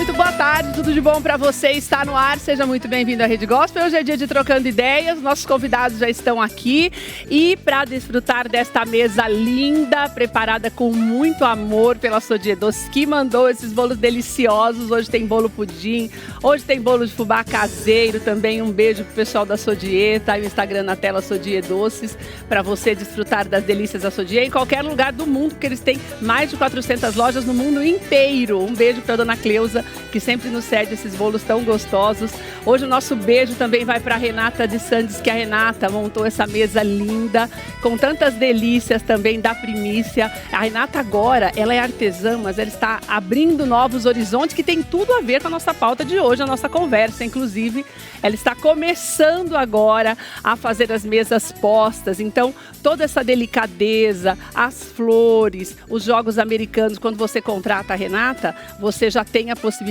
muito boa tarde, tudo de bom para você? Está no ar, seja muito bem-vindo à Rede Gospel. Hoje é dia de Trocando Ideias, nossos convidados já estão aqui e para desfrutar desta mesa linda, preparada com muito amor pela Sodier Doces, que mandou esses bolos deliciosos. Hoje tem bolo pudim, hoje tem bolo de fubá caseiro também. Um beijo pro pessoal da Sodier, tá aí o Instagram na tela, Sodier Doces, para você desfrutar das delícias da Sodier em qualquer lugar do mundo, porque eles têm mais de 400 lojas no mundo inteiro. Um beijo para a dona Cleusa, que sempre nos cede esses bolos tão gostosos. Hoje o nosso beijo também vai para a Renata de Sandes, que a Renata montou essa mesa linda, com tantas delícias também da primícia. A Renata agora, ela é artesã, mas ela está abrindo novos horizontes, que tem tudo a ver com a nossa pauta de hoje, a nossa conversa. Inclusive, ela está começando agora a fazer as mesas postas. Então, toda essa delicadeza, as flores, os jogos americanos, quando você contrata a Renata, você já tem a possibilidade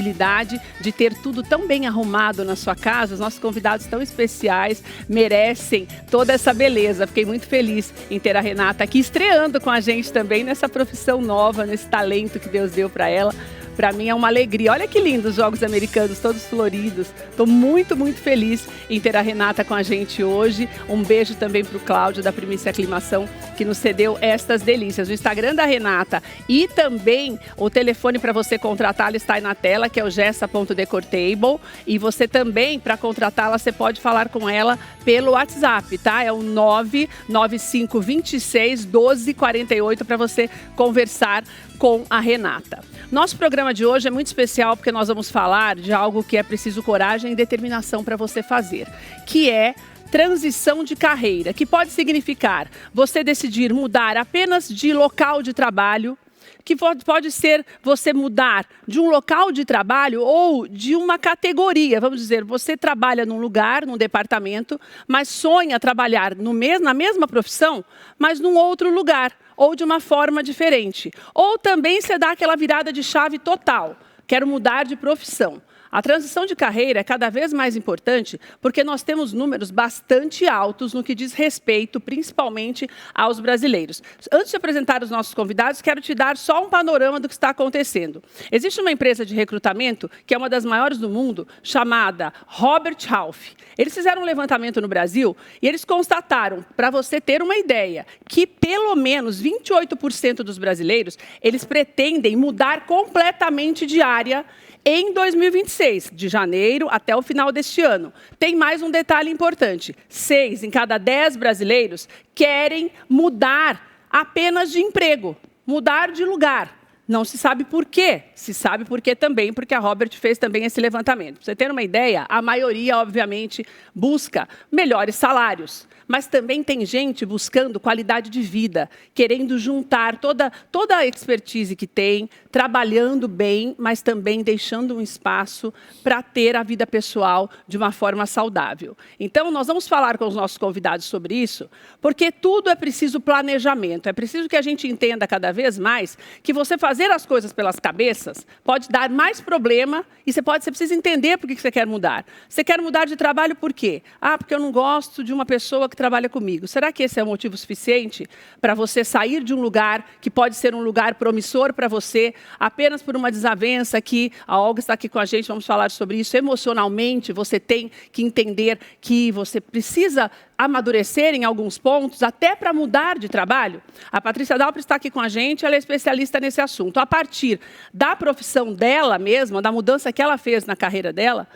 de ter tudo tão bem arrumado na sua casa. Os nossos convidados tão especiais merecem toda essa beleza. Fiquei muito feliz em ter a Renata aqui estreando com a gente também nessa profissão nova, nesse talento que Deus deu para ela. Para mim é uma alegria. Olha que lindo os jogos americanos, todos floridos. Estou muito, muito feliz em ter a Renata com a gente hoje. Um beijo também para o Cláudio, da Primícia Aclimação, que nos cedeu estas delícias. O Instagram da Renata e também o telefone para você contratá-la está aí na tela, que é o gessa.decortable. E você também, para contratá-la, você pode falar com ela pelo WhatsApp, tá? É o 995261248 para você conversar com a Renata. Nosso programa de hoje é muito especial porque nós vamos falar de algo que é preciso coragem e determinação para você fazer, que é transição de carreira, que pode significar você decidir mudar apenas de local de trabalho, que pode ser você mudar de um local de trabalho ou de uma categoria. Vamos dizer, você trabalha num lugar, num departamento, mas sonha trabalhar na mesma profissão, mas num outro lugar, ou de uma forma diferente. Ou também você dá aquela virada de chave total, quero mudar de profissão. A transição de carreira é cada vez mais importante porque nós temos números bastante altos no que diz respeito, principalmente aos brasileiros. Antes de apresentar os nossos convidados, quero te dar só um panorama do que está acontecendo. Existe uma empresa de recrutamento, que é uma das maiores do mundo, chamada Robert Half. Eles fizeram um levantamento no Brasil e eles constataram, para você ter uma ideia, que pelo menos 28% dos brasileiros, eles pretendem mudar completamente de área em 2026, de janeiro até o final deste ano. Tem mais um detalhe importante: 6 em cada 10 brasileiros querem mudar apenas de emprego, mudar de lugar. Não se sabe por quê. Se sabe por quê também, porque a Robert fez também esse levantamento. Para você ter uma ideia, a maioria, obviamente, busca melhores salários. Mas também tem gente buscando qualidade de vida, querendo juntar toda a expertise que tem, trabalhando bem, mas também deixando um espaço para ter a vida pessoal de uma forma saudável. Então, nós vamos falar com os nossos convidados sobre isso, porque tudo é preciso planejamento. É preciso que a gente entenda cada vez mais que você fazer as coisas pelas cabeças pode dar mais problema e você precisa entender por que você quer mudar. Você quer mudar de trabalho por quê? Ah, porque eu não gosto de uma pessoa que trabalha comigo. Será que esse é o motivo suficiente para você sair de um lugar que pode ser um lugar promissor para você, apenas por uma desavença que a Olga está aqui com a gente, vamos falar sobre isso. Emocionalmente, você tem que entender que você precisa amadurecer em alguns pontos, até para mudar de trabalho? A Patrícia Dalpre está aqui com a gente, ela é especialista nesse assunto. A partir da profissão dela mesma, da mudança que ela fez na carreira dela,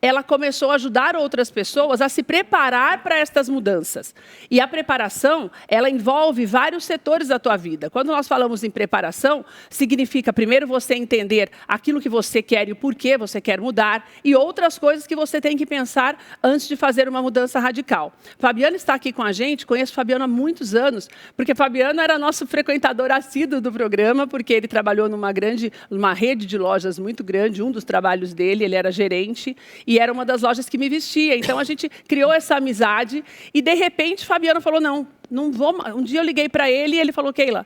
ela começou a ajudar outras pessoas a se preparar para estas mudanças. E a preparação, ela envolve vários setores da tua vida. Quando nós falamos em preparação, significa primeiro você entender aquilo que você quer e o porquê você quer mudar, e outras coisas que você tem que pensar antes de fazer uma mudança radical. Fabiano está aqui com a gente, conheço o Fabiano há muitos anos, porque Fabiano era nosso frequentador assíduo do programa, porque ele trabalhou numa rede de lojas muito grande, um dos trabalhos dele, ele era gerente, e era uma das lojas que me vestia. Então, a gente criou essa amizade e, de repente, Fabiano falou, não vou. Um dia eu liguei para ele e ele falou, Keila,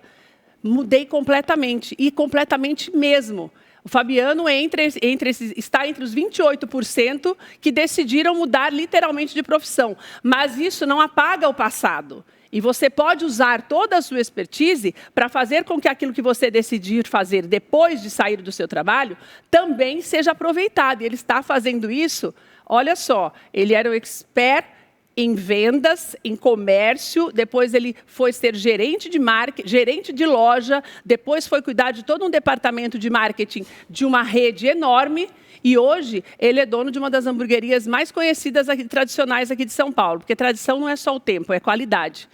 mudei completamente, e completamente mesmo. O Fabiano está entre os 28% que decidiram mudar literalmente de profissão. Mas isso não apaga o passado. E você pode usar toda a sua expertise para fazer com que aquilo que você decidir fazer depois de sair do seu trabalho também seja aproveitado. E ele está fazendo isso, olha só, ele era um expert em vendas, em comércio, depois ele foi ser gerente de marketing, gerente de loja, depois foi cuidar de todo um departamento de marketing de uma rede enorme. E hoje ele é dono de uma das hamburguerias mais conhecidas aqui, tradicionais aqui de São Paulo, porque tradição não é só o tempo, é qualidade.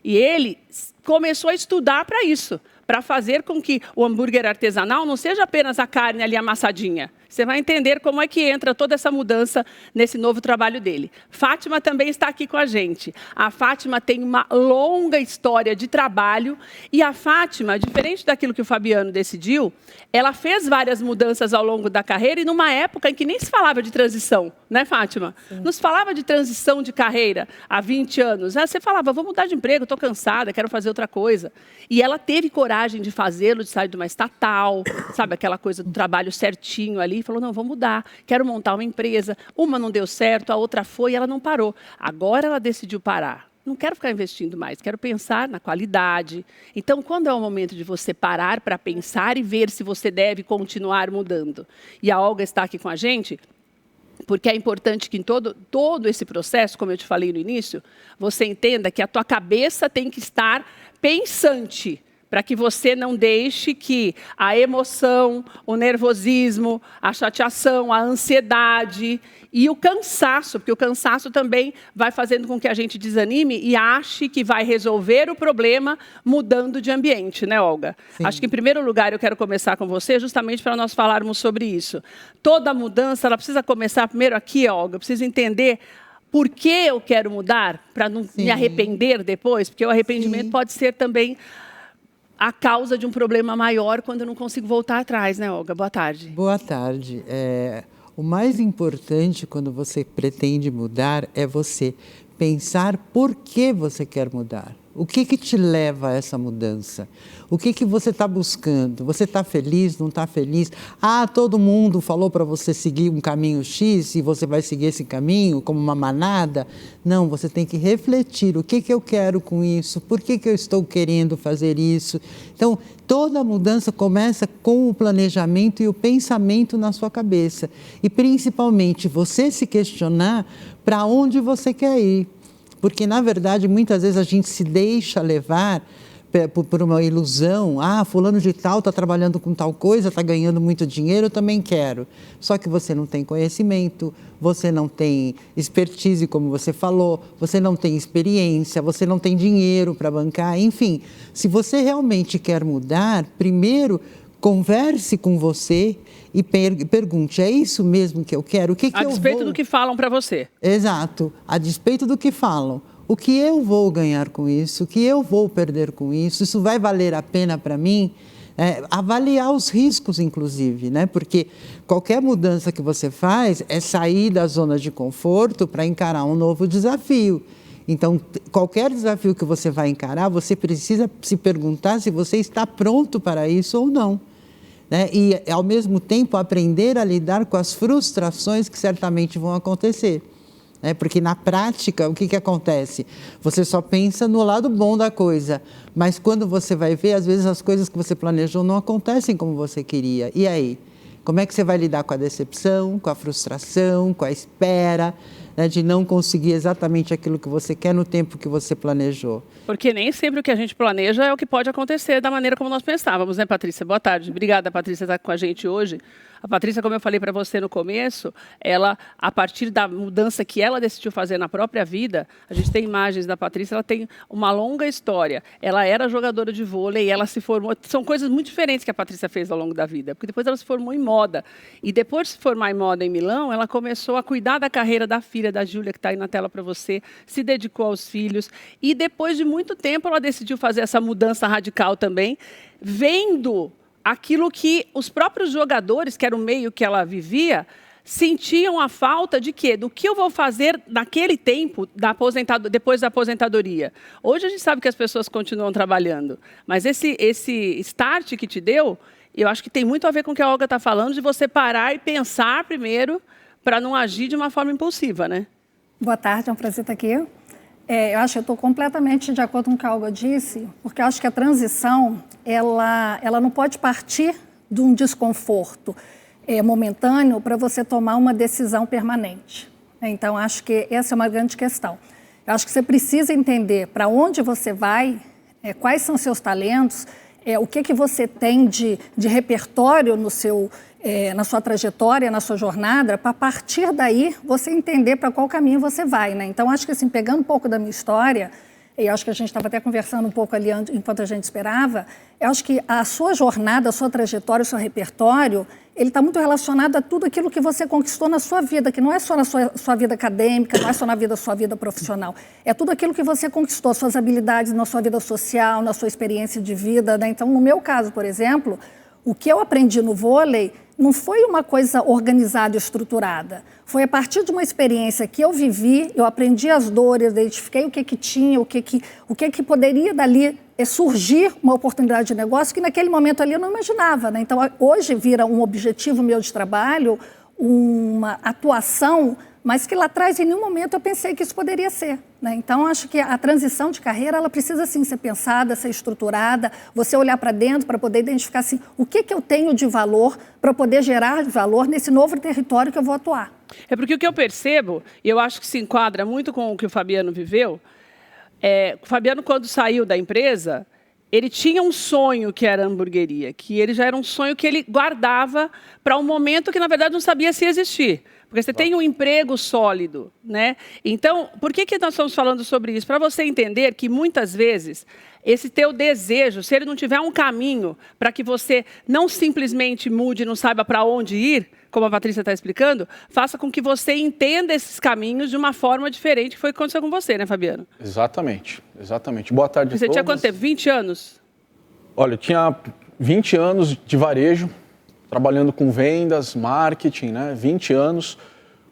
E ele começou a estudar para isso, para fazer com que o hambúrguer artesanal não seja apenas a carne ali amassadinha. Você vai entender como é que entra toda essa mudança nesse novo trabalho dele. Fátima também está aqui com a gente. A Fátima tem uma longa história de trabalho e a Fátima, diferente daquilo que o Fabiano decidiu, ela fez várias mudanças ao longo da carreira e numa época em que nem se falava de transição, né, Fátima? Sim. Não se falava de transição de carreira há 20 anos. Você falava, vou mudar de emprego, estou cansada, quero fazer outra coisa. E ela teve coragem de fazê-lo, de sair de uma estatal, sabe, aquela coisa do trabalho certinho ali, falou, não, vou mudar, quero montar uma empresa. Uma não deu certo, a outra foi e ela não parou. Agora ela decidiu parar. Não quero ficar investindo mais, quero pensar na qualidade. Então, quando é o momento de você parar para pensar e ver se você deve continuar mudando? E a Olga está aqui com a gente, porque é importante que em todo esse processo, como eu te falei no início, você entenda que a tua cabeça tem que estar pensante, para que você não deixe que a emoção, o nervosismo, a chateação, a ansiedade e o cansaço, porque o cansaço também vai fazendo com que a gente desanime e ache que vai resolver o problema mudando de ambiente, né, Olga? Sim. Acho que, em primeiro lugar, eu quero começar com você justamente para nós falarmos sobre isso. Toda mudança, ela precisa começar primeiro aqui, Olga, eu preciso entender por que eu quero mudar, para não me arrepender depois, porque o arrependimento pode ser também a causa de um problema maior quando eu não consigo voltar atrás, né, Olga? Boa tarde. Boa tarde. O mais importante quando você pretende mudar é você pensar por que você quer mudar. O que te leva a essa mudança? O que você está buscando? Você está feliz, não está feliz? Todo mundo falou para você seguir um caminho X e você vai seguir esse caminho como uma manada? Não, você tem que refletir. O que eu quero com isso? Por que eu estou querendo fazer isso? Então, toda mudança começa com o planejamento e o pensamento na sua cabeça. E, principalmente, você se questionar para onde você quer ir. Porque, na verdade, muitas vezes a gente se deixa levar por uma ilusão. Fulano de tal está trabalhando com tal coisa, está ganhando muito dinheiro, eu também quero. Só que você não tem conhecimento, você não tem expertise, como você falou, você não tem experiência, você não tem dinheiro para bancar. Enfim, se você realmente quer mudar, primeiro converse com você e pergunte, é isso mesmo que eu quero? O que a despeito do que falam para você. Exato, a despeito do que falam. O que eu vou ganhar com isso? O que eu vou perder com isso? Isso vai valer a pena para mim? Avaliar os riscos, inclusive, né? Porque qualquer mudança que você faz é sair da zona de conforto para encarar um novo desafio. Então, qualquer desafio que você vai encarar, você precisa se perguntar se você está pronto para isso ou não. Né? E, ao mesmo tempo, aprender a lidar com as frustrações que certamente vão acontecer. Né? Porque, na prática, o que acontece? Você só pensa no lado bom da coisa, mas quando você vai ver, às vezes as coisas que você planejou não acontecem como você queria. E aí? Como é que você vai lidar com a decepção, com a frustração, com a espera, né, de não conseguir exatamente aquilo que você quer no tempo que você planejou? Porque nem sempre o que a gente planeja é o que pode acontecer da maneira como nós pensávamos, né, Patrícia? Boa tarde. Obrigada, Patrícia, por estar com a gente hoje. A Patrícia, como eu falei para você no começo, ela, a partir da mudança que ela decidiu fazer na própria vida, a gente tem imagens da Patrícia, ela tem uma longa história. Ela era jogadora de vôlei, ela se formou... São coisas muito diferentes que a Patrícia fez ao longo da vida, porque depois ela se formou em moda. E depois de se formar em moda em Milão, ela começou a cuidar da carreira da filha, da Júlia, que está aí na tela para você, se dedicou aos filhos. E depois de muito tempo, ela decidiu fazer essa mudança radical também, vendo aquilo que os próprios jogadores, que era o meio que ela vivia, sentiam a falta de quê? Do que eu vou fazer naquele tempo, depois da aposentadoria. Hoje a gente sabe que as pessoas continuam trabalhando, mas esse start que te deu, eu acho que tem muito a ver com o que a Olga está falando, de você parar e pensar primeiro, para não agir de uma forma impulsiva, né? Boa tarde, é um prazer estar aqui. Eu acho que eu estou completamente de acordo com o que a Olga disse, porque eu acho que a transição, ela não pode partir de um desconforto momentâneo para você tomar uma decisão permanente. Então, acho que essa é uma grande questão. Eu acho que você precisa entender para onde você vai, quais são seus talentos, o que você tem de repertório na sua trajetória, na sua jornada, para a partir daí você entender para qual caminho você vai, né? Então, acho que assim, pegando um pouco da minha história, e acho que a gente estava até conversando um pouco ali enquanto a gente esperava, eu acho que a sua jornada, a sua trajetória, o seu repertório, ele está muito relacionado a tudo aquilo que você conquistou na sua vida, que não é só na sua vida acadêmica, não é só na sua vida profissional. É tudo aquilo que você conquistou, suas habilidades na sua vida social, na sua experiência de vida, né? Então, no meu caso, por exemplo, o que eu aprendi no vôlei não foi uma coisa organizada e estruturada. Foi a partir de uma experiência que eu vivi, eu aprendi as dores, identifiquei o que tinha, o que poderia dali surgir uma oportunidade de negócio que naquele momento ali eu não imaginava, né? Então, hoje vira um objetivo meu de trabalho, uma atuação, mas que lá atrás, em nenhum momento, eu pensei que isso poderia ser, né? Então, acho que a transição de carreira, ela precisa, sim, ser pensada, ser estruturada, você olhar para dentro para poder identificar, assim, o que eu tenho de valor para poder gerar valor nesse novo território que eu vou atuar. É porque o que eu percebo, e eu acho que se enquadra muito com o que o Fabiano viveu, o Fabiano, quando saiu da empresa, ele tinha um sonho que era a hamburgueria, que ele já era um sonho que ele guardava para um momento que, na verdade, não sabia se existir. Porque você tem um emprego sólido, né? Então, por que nós estamos falando sobre isso? Para você entender que, muitas vezes, esse teu desejo, se ele não tiver um caminho para que você não simplesmente mude, não saiba para onde ir, como a Patrícia está explicando, faça com que você entenda esses caminhos de uma forma diferente, que foi o que aconteceu com você, né, Fabiano? Exatamente, exatamente. Boa tarde a todos. Você tinha quanto tempo? 20 anos? Olha, eu tinha 20 anos de varejo, trabalhando com vendas, marketing, né? 20 anos.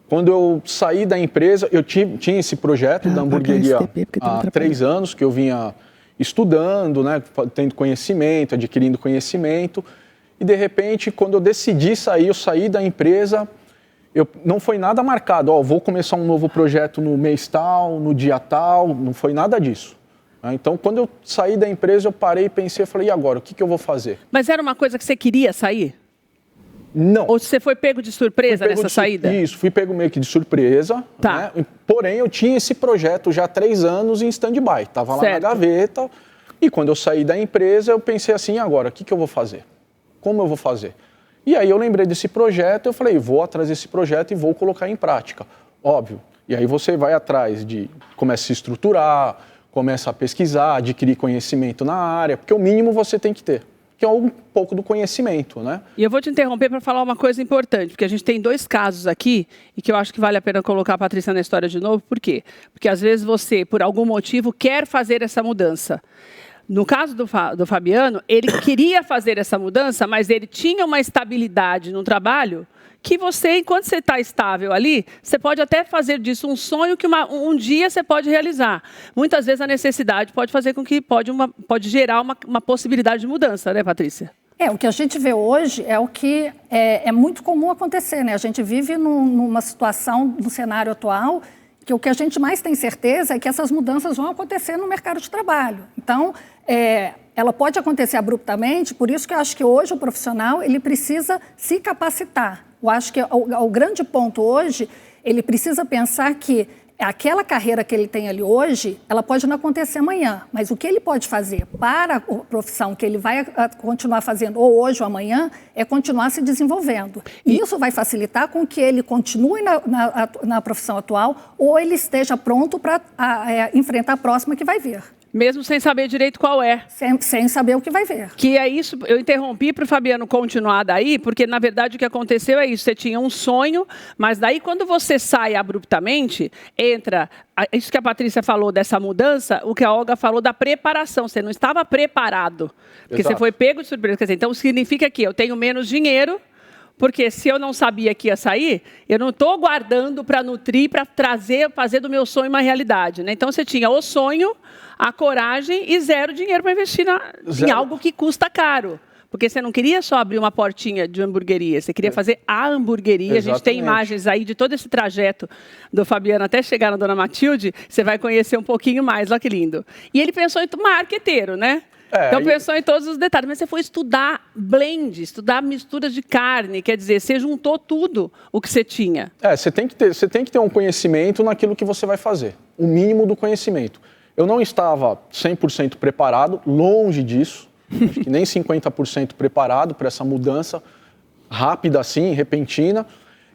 Quando eu saí da empresa, eu tinha esse projeto da hamburgueria há 3 anos, que eu vinha estudando, né? Tendo conhecimento, adquirindo conhecimento. E, de repente, quando eu decidi sair, eu saí da empresa, não foi nada marcado. Vou começar um novo projeto no mês tal, no dia tal, não foi nada disso. Então, quando eu saí da empresa, eu parei e pensei, falei, e agora, o que eu vou fazer? Mas era uma coisa que você queria sair? Não. Ou você foi pego de surpresa nessa saída? Isso, fui pego meio que de surpresa. Tá. Né? Porém, eu tinha esse projeto já há 3 anos em stand-by. Estava lá na gaveta. E quando eu saí da empresa, eu pensei assim, e agora, o que eu vou fazer? Como eu vou fazer? E aí eu lembrei desse projeto, eu falei, vou atrás desse projeto e vou colocar em prática. Óbvio. E aí você vai atrás começa a se estruturar, começa a pesquisar, adquirir conhecimento na área, porque o mínimo você tem que ter, que é um pouco do conhecimento, né? E eu vou te interromper para falar uma coisa importante, porque a gente tem 2 casos aqui e que eu acho que vale a pena colocar a Patrícia na história de novo. Por quê? Porque às vezes você, por algum motivo, quer fazer essa mudança. No caso do Fabiano, ele queria fazer essa mudança, mas ele tinha uma estabilidade no trabalho que você, enquanto você está estável ali, você pode até fazer disso um sonho que um dia você pode realizar. Muitas vezes a necessidade pode fazer com que pode gerar uma possibilidade de mudança, né, Patrícia? O que a gente vê hoje é o que é muito comum acontecer, né? A gente vive numa situação, no cenário atual, que o que a gente mais tem certeza é que essas mudanças vão acontecer no mercado de trabalho. Então, ela pode acontecer abruptamente, por isso que eu acho que hoje o profissional ele precisa se capacitar. Eu acho que o grande ponto hoje, ele precisa pensar que aquela carreira que ele tem ali hoje, ela pode não acontecer amanhã, mas o que ele pode fazer para a profissão que ele vai continuar fazendo ou hoje ou amanhã é continuar se desenvolvendo. E isso vai facilitar com que ele continue na profissão atual ou ele esteja pronto para enfrentar a próxima que vai vir. Mesmo sem saber direito qual é. Sem saber o que vai ver. Que é isso, eu interrompi para o Fabiano continuar daí, porque, na verdade, o que aconteceu é isso. Você tinha um sonho, mas daí, quando você sai abruptamente, entra isso que a Patrícia falou dessa mudança, o que a Olga falou da preparação. Você não estava preparado, porque Exato. Você foi pego de surpresa. Quer dizer, então, significa que eu tenho menos dinheiro, porque se eu não sabia que ia sair, eu não estou guardando para nutrir, para fazer do meu sonho uma realidade, né? Então, você tinha o sonho, a coragem e 0 dinheiro para investir em algo que custa caro. Porque você não queria só abrir uma portinha de hamburgueria, você queria fazer a hamburgueria. Exatamente. A gente tem imagens aí de todo esse trajeto do Fabiano até chegar na Dona Matilde, você vai conhecer um pouquinho mais, olha que lindo. E ele pensou em marqueteiro, né? Então pensou em todos os detalhes, mas você foi estudar blend, estudar misturas de carne, quer dizer, você juntou tudo o que você tinha. Você tem que ter um conhecimento naquilo que você vai fazer, o mínimo do conhecimento. Eu não estava 100% preparado, longe disso, acho que nem 50% preparado para essa mudança rápida assim, repentina,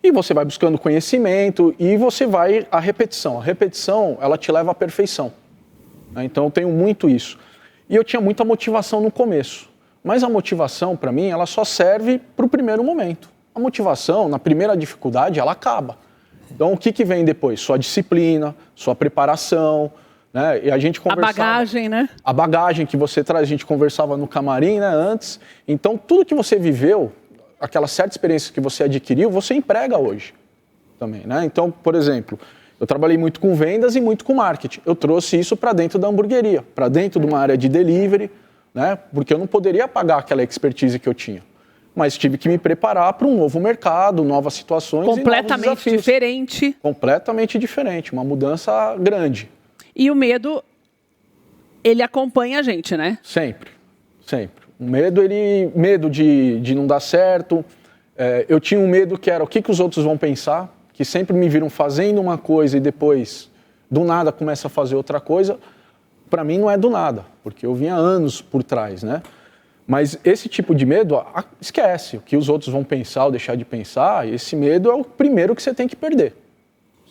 e você vai buscando conhecimento e você vai à repetição. A repetição, ela te leva à perfeição, né? Então eu tenho muito isso. E eu tinha muita motivação no começo. Mas a motivação, para mim, ela só serve para o primeiro momento. A motivação, na primeira dificuldade, ela acaba. Então, o que vem depois? Sua disciplina, sua preparação, né? E a gente conversava... A bagagem, né? A bagagem que você traz, a gente conversava no camarim, né, antes. Então, tudo que você viveu, aquela certa experiência que você adquiriu, você emprega hoje também, né? Então, por exemplo... Eu trabalhei muito com vendas e muito com marketing. Eu trouxe isso para dentro da hamburgueria, para dentro de uma área de delivery, né? Porque eu não poderia pagar aquela expertise que eu tinha. Mas tive que me preparar para um novo mercado, novas situações e novos desafios. Completamente diferente. Completamente diferente, uma mudança grande. E o medo, ele acompanha a gente, né? Sempre, sempre. O medo de não dar certo. Eu tinha um medo que era o que os outros vão pensar, que sempre me viram fazendo uma coisa e depois, do nada, começa a fazer outra coisa. Para mim não é do nada, porque eu vinha anos por trás, né? Mas esse tipo de medo, esquece o que os outros vão pensar ou deixar de pensar. Esse medo é o primeiro que você tem que perder.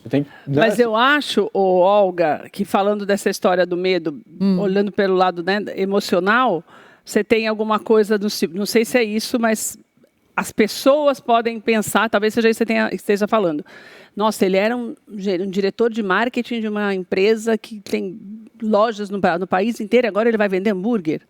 Você tem, né? Mas eu acho, Olga, que falando dessa história do medo, olhando pelo lado, né, emocional, você tem alguma coisa do tipo, não sei se é isso, mas... As pessoas podem pensar, talvez seja isso que você esteja falando. Nossa, ele era um diretor de marketing de uma empresa que tem lojas no país inteiro, agora ele vai vender hambúrguer,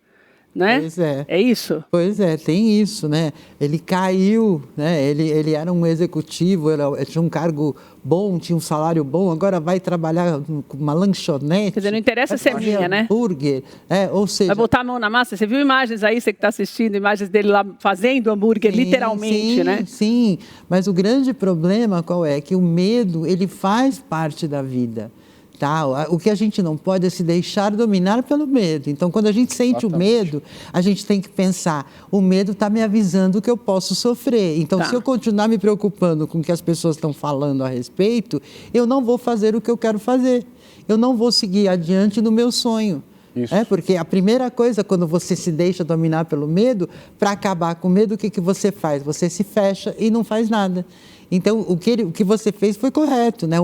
né? Pois é. É isso? Pois é, tem isso, né? Ele caiu, né? Ele era um executivo, tinha um cargo bom, tinha um salário bom, agora vai trabalhar com uma lanchonete. Quer dizer, não interessa ser minha, né? Hambúrguer, ou seja... Vai botar a mão na massa? Você viu imagens aí, você que está assistindo, imagens dele lá fazendo hambúrguer, sim, literalmente, sim, né? Sim, mas o grande problema qual é? Que o medo, ele faz parte da vida. Tá? O que a gente não pode é se deixar dominar pelo medo. Então, quando a gente sente o medo, a gente tem que pensar, o medo está me avisando que eu posso sofrer. Então, se eu continuar me preocupando com o que as pessoas estão falando a respeito, eu não vou fazer o que eu quero fazer. Eu não vou seguir adiante no meu sonho. Isso. Porque a primeira coisa, quando você se deixa dominar pelo medo, para acabar com o medo, o que você faz? Você se fecha e não faz nada. Então, o que você fez foi correto, né?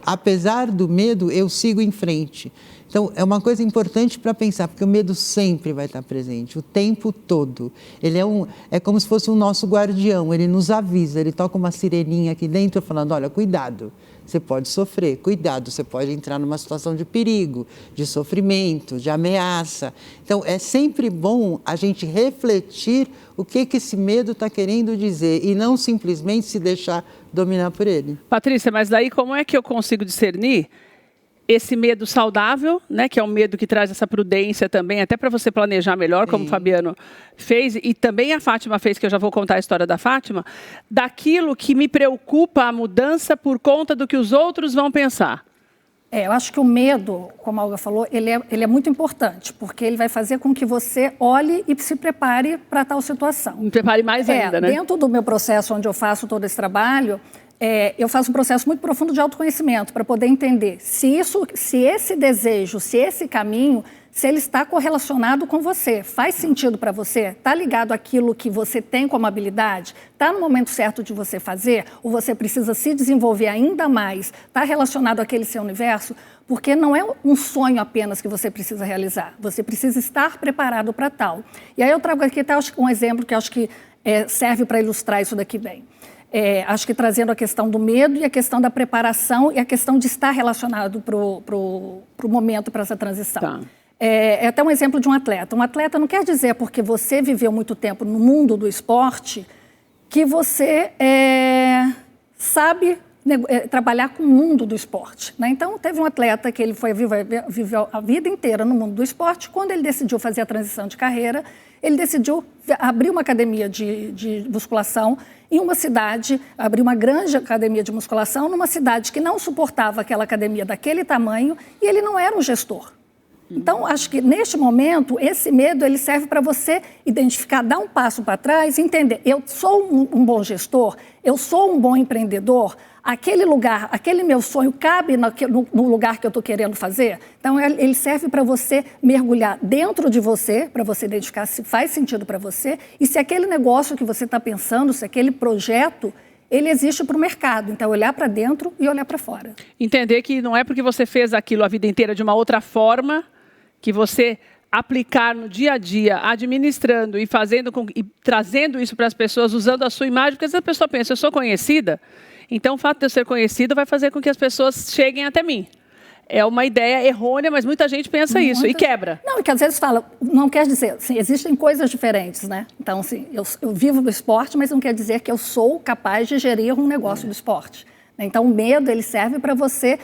Apesar do medo, eu sigo em frente. Então, é uma coisa importante para pensar, porque o medo sempre vai estar presente, o tempo todo. Ele é como se fosse o nosso guardião, ele nos avisa, ele toca uma sireninha aqui dentro falando, olha, cuidado, você pode sofrer, cuidado, você pode entrar numa situação de perigo, de sofrimento, de ameaça. Então, é sempre bom a gente refletir o que esse medo está querendo dizer e não simplesmente se deixar dominar por ele. Patrícia, mas daí como é que eu consigo discernir esse medo saudável, né, que é um medo que traz essa prudência também, até para você planejar melhor, como o Fabiano fez, e também a Fátima fez, que eu já vou contar a história da Fátima, daquilo que me preocupa a mudança por conta do que os outros vão pensar. Eu acho que o medo, como a Olga falou, ele é muito importante, porque ele vai fazer com que você olhe e se prepare para tal situação. Me prepare mais ainda, né? Dentro do meu processo, onde eu faço todo esse trabalho, eu faço um processo muito profundo de autoconhecimento para poder entender se esse desejo, se esse caminho, se ele está correlacionado com você, faz sentido para você, está ligado àquilo que você tem como habilidade, está no momento certo de você fazer, ou você precisa se desenvolver ainda mais, está relacionado àquele seu universo, porque não é um sonho apenas que você precisa realizar, você precisa estar preparado para tal. E aí eu trago aqui até um exemplo que acho que serve para ilustrar isso daqui bem. Acho que trazendo a questão do medo e a questão da preparação e a questão de estar relacionado para o momento, para essa transição. Tá. É até um exemplo de um atleta. Um atleta não quer dizer porque você viveu muito tempo no mundo do esporte que você sabe trabalhar com o mundo do esporte, né? Então, teve um atleta que ele viveu a vida inteira no mundo do esporte. Quando ele decidiu fazer a transição de carreira, ele decidiu abrir uma academia de musculação em uma cidade, abrir uma grande academia de musculação numa cidade que não suportava aquela academia daquele tamanho, e ele não era um gestor. Então, acho que neste momento, esse medo ele serve para você identificar, dar um passo para trás e entender, eu sou um bom gestor, eu sou um bom empreendedor, aquele lugar, aquele meu sonho cabe no lugar que eu estou querendo fazer? Então, ele serve para você mergulhar dentro de você, para você identificar se faz sentido para você e se aquele negócio que você está pensando, se aquele projeto, ele existe para o mercado. Então, olhar para dentro e olhar para fora. Entender que não é porque você fez aquilo a vida inteira de uma outra forma que você aplicar no dia a dia, administrando e e trazendo isso para as pessoas, usando a sua imagem, porque às vezes a pessoa pensa, eu sou conhecida, então o fato de eu ser conhecida vai fazer com que as pessoas cheguem até mim. É uma ideia errônea, mas muita gente pensa isso e quebra. Não, e que às vezes fala, não quer dizer, assim, existem coisas diferentes, né? Então, assim, eu vivo do esporte, mas não quer dizer que eu sou capaz de gerir um negócio do esporte. Então, o medo, ele serve para você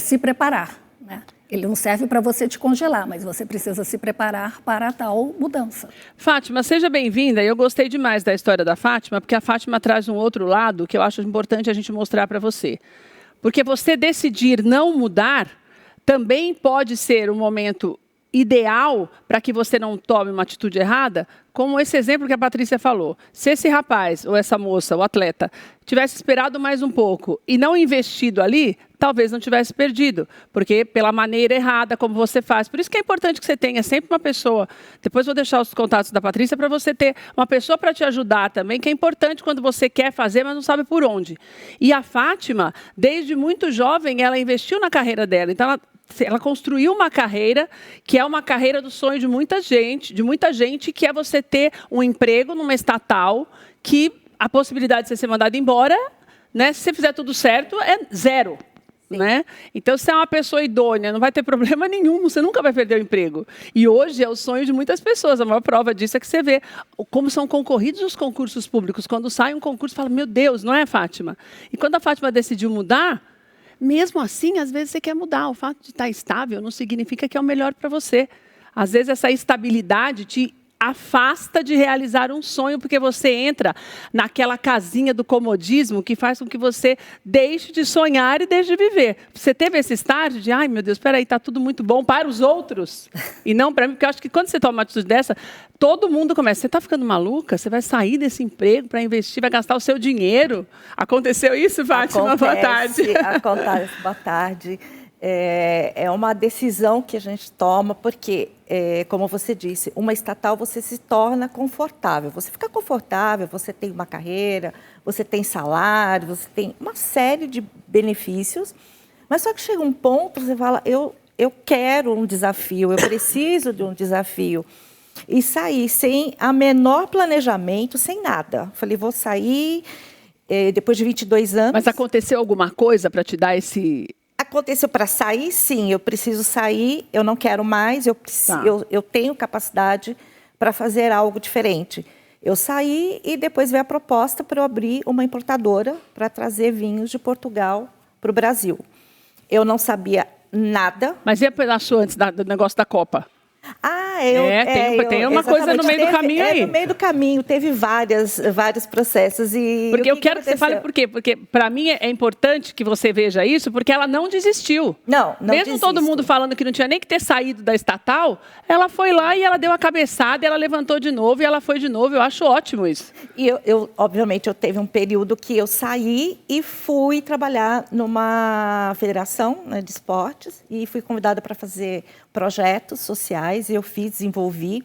se preparar, né? Ele não serve para você te congelar, mas você precisa se preparar para a tal mudança. Fátima, seja bem-vinda. Eu gostei demais da história da Fátima, porque a Fátima traz um outro lado que eu acho importante a gente mostrar para você. Porque você decidir não mudar também pode ser um momento ideal para que você não tome uma atitude errada, como esse exemplo que a Patrícia falou. Se esse rapaz, ou essa moça, o atleta, tivesse esperado mais um pouco e não investido ali, talvez não tivesse perdido, porque pela maneira errada como você faz. Por isso que é importante que você tenha sempre uma pessoa, depois vou deixar os contatos da Patrícia para você ter uma pessoa para te ajudar também, que é importante quando você quer fazer, mas não sabe por onde. E a Fátima, desde muito jovem, ela investiu na carreira dela, então ela construiu uma carreira que é uma carreira do sonho de muita gente, que é você ter um emprego numa estatal que a possibilidade de você ser mandado embora, né, se você fizer tudo certo, é zero. Né? Então, se é uma pessoa idônea, não vai ter problema nenhum, você nunca vai perder o emprego. E hoje é o sonho de muitas pessoas. A maior prova disso é que você vê como são concorridos os concursos públicos. Quando sai um concurso, fala, meu Deus, não é, Fátima? E quando a Fátima decidiu mudar, mesmo assim, às vezes você quer mudar. O fato de estar estável não significa que é o melhor para você. Às vezes essa estabilidade te afasta de realizar um sonho, porque você entra naquela casinha do comodismo que faz com que você deixe de sonhar e deixe de viver. Você teve esse estágio de, ai meu Deus, espera aí, está tudo muito bom para os outros e não para mim, porque eu acho que quando você toma uma atitude dessa, todo mundo começa, você está ficando maluca? Você vai sair desse emprego para investir, vai gastar o seu dinheiro? Aconteceu isso, Fátima? Boa tarde. Acontece, boa tarde. É uma decisão que a gente toma, porque, como você disse, uma estatal você se torna confortável. Você fica confortável, você tem uma carreira, você tem salário, você tem uma série de benefícios, mas só que chega um ponto, você fala, eu quero um desafio, eu preciso de um desafio. E sair sem a menor planejamento, sem nada. Falei, vou sair depois de 22 anos. Mas aconteceu alguma coisa para te dar esse... Aconteceu para sair, sim, eu preciso sair, eu não quero mais, eu tenho capacidade para fazer algo diferente. Eu saí e depois veio a proposta para eu abrir uma importadora para trazer vinhos de Portugal para o Brasil. Eu não sabia nada. Mas e a pedaço antes do negócio da Copa? Tem uma coisa no meio do caminho aí. No meio do caminho, teve vários processos. Porque eu quero que você fale por quê. Porque, para mim, é importante que você veja isso, porque ela não desistiu. Não Mesmo desisto. Todo mundo falando que não tinha nem que ter saído da estatal, ela foi lá e ela deu a cabeçada, ela levantou de novo e ela foi de novo. Eu acho ótimo isso. E obviamente, eu teve um período que eu saí e fui trabalhar numa federação, né, de esportes e fui convidada para fazer projetos sociais. Eu desenvolvi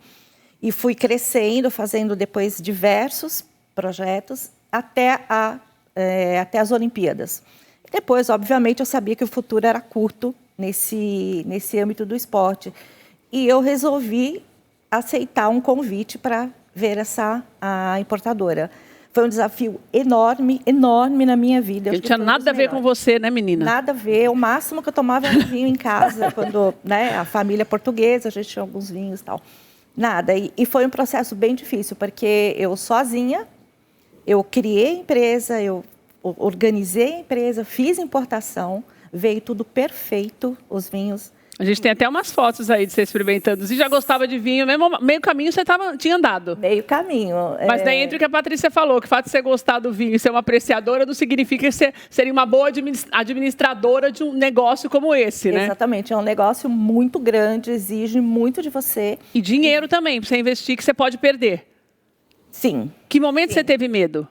e fui crescendo, fazendo depois diversos projetos até as Olimpíadas. Depois, obviamente, eu sabia que o futuro era curto nesse âmbito do esporte. E eu resolvi aceitar um convite para ver a importadora. Foi um desafio enorme na minha vida. Não tinha nada a ver com você, né, menina? Nada a ver. O máximo que eu tomava era vinho em casa, quando, né, a família portuguesa, a gente tinha alguns vinhos e tal. Nada. E foi um processo bem difícil, porque eu sozinha, eu criei a empresa, eu organizei a empresa, fiz importação, veio tudo perfeito, os vinhos. A gente tem até umas fotos aí de você experimentando. Você já gostava de vinho, mesmo meio caminho você tinha andado. Meio caminho. Mas daí entre o que a Patrícia falou, que o fato de você gostar do vinho e ser uma apreciadora não significa que você seria uma boa administradora de um negócio como esse, né? Exatamente, é um negócio muito grande, exige muito de você. E dinheiro também, para você investir, que você pode perder. Sim. Que momento você teve medo?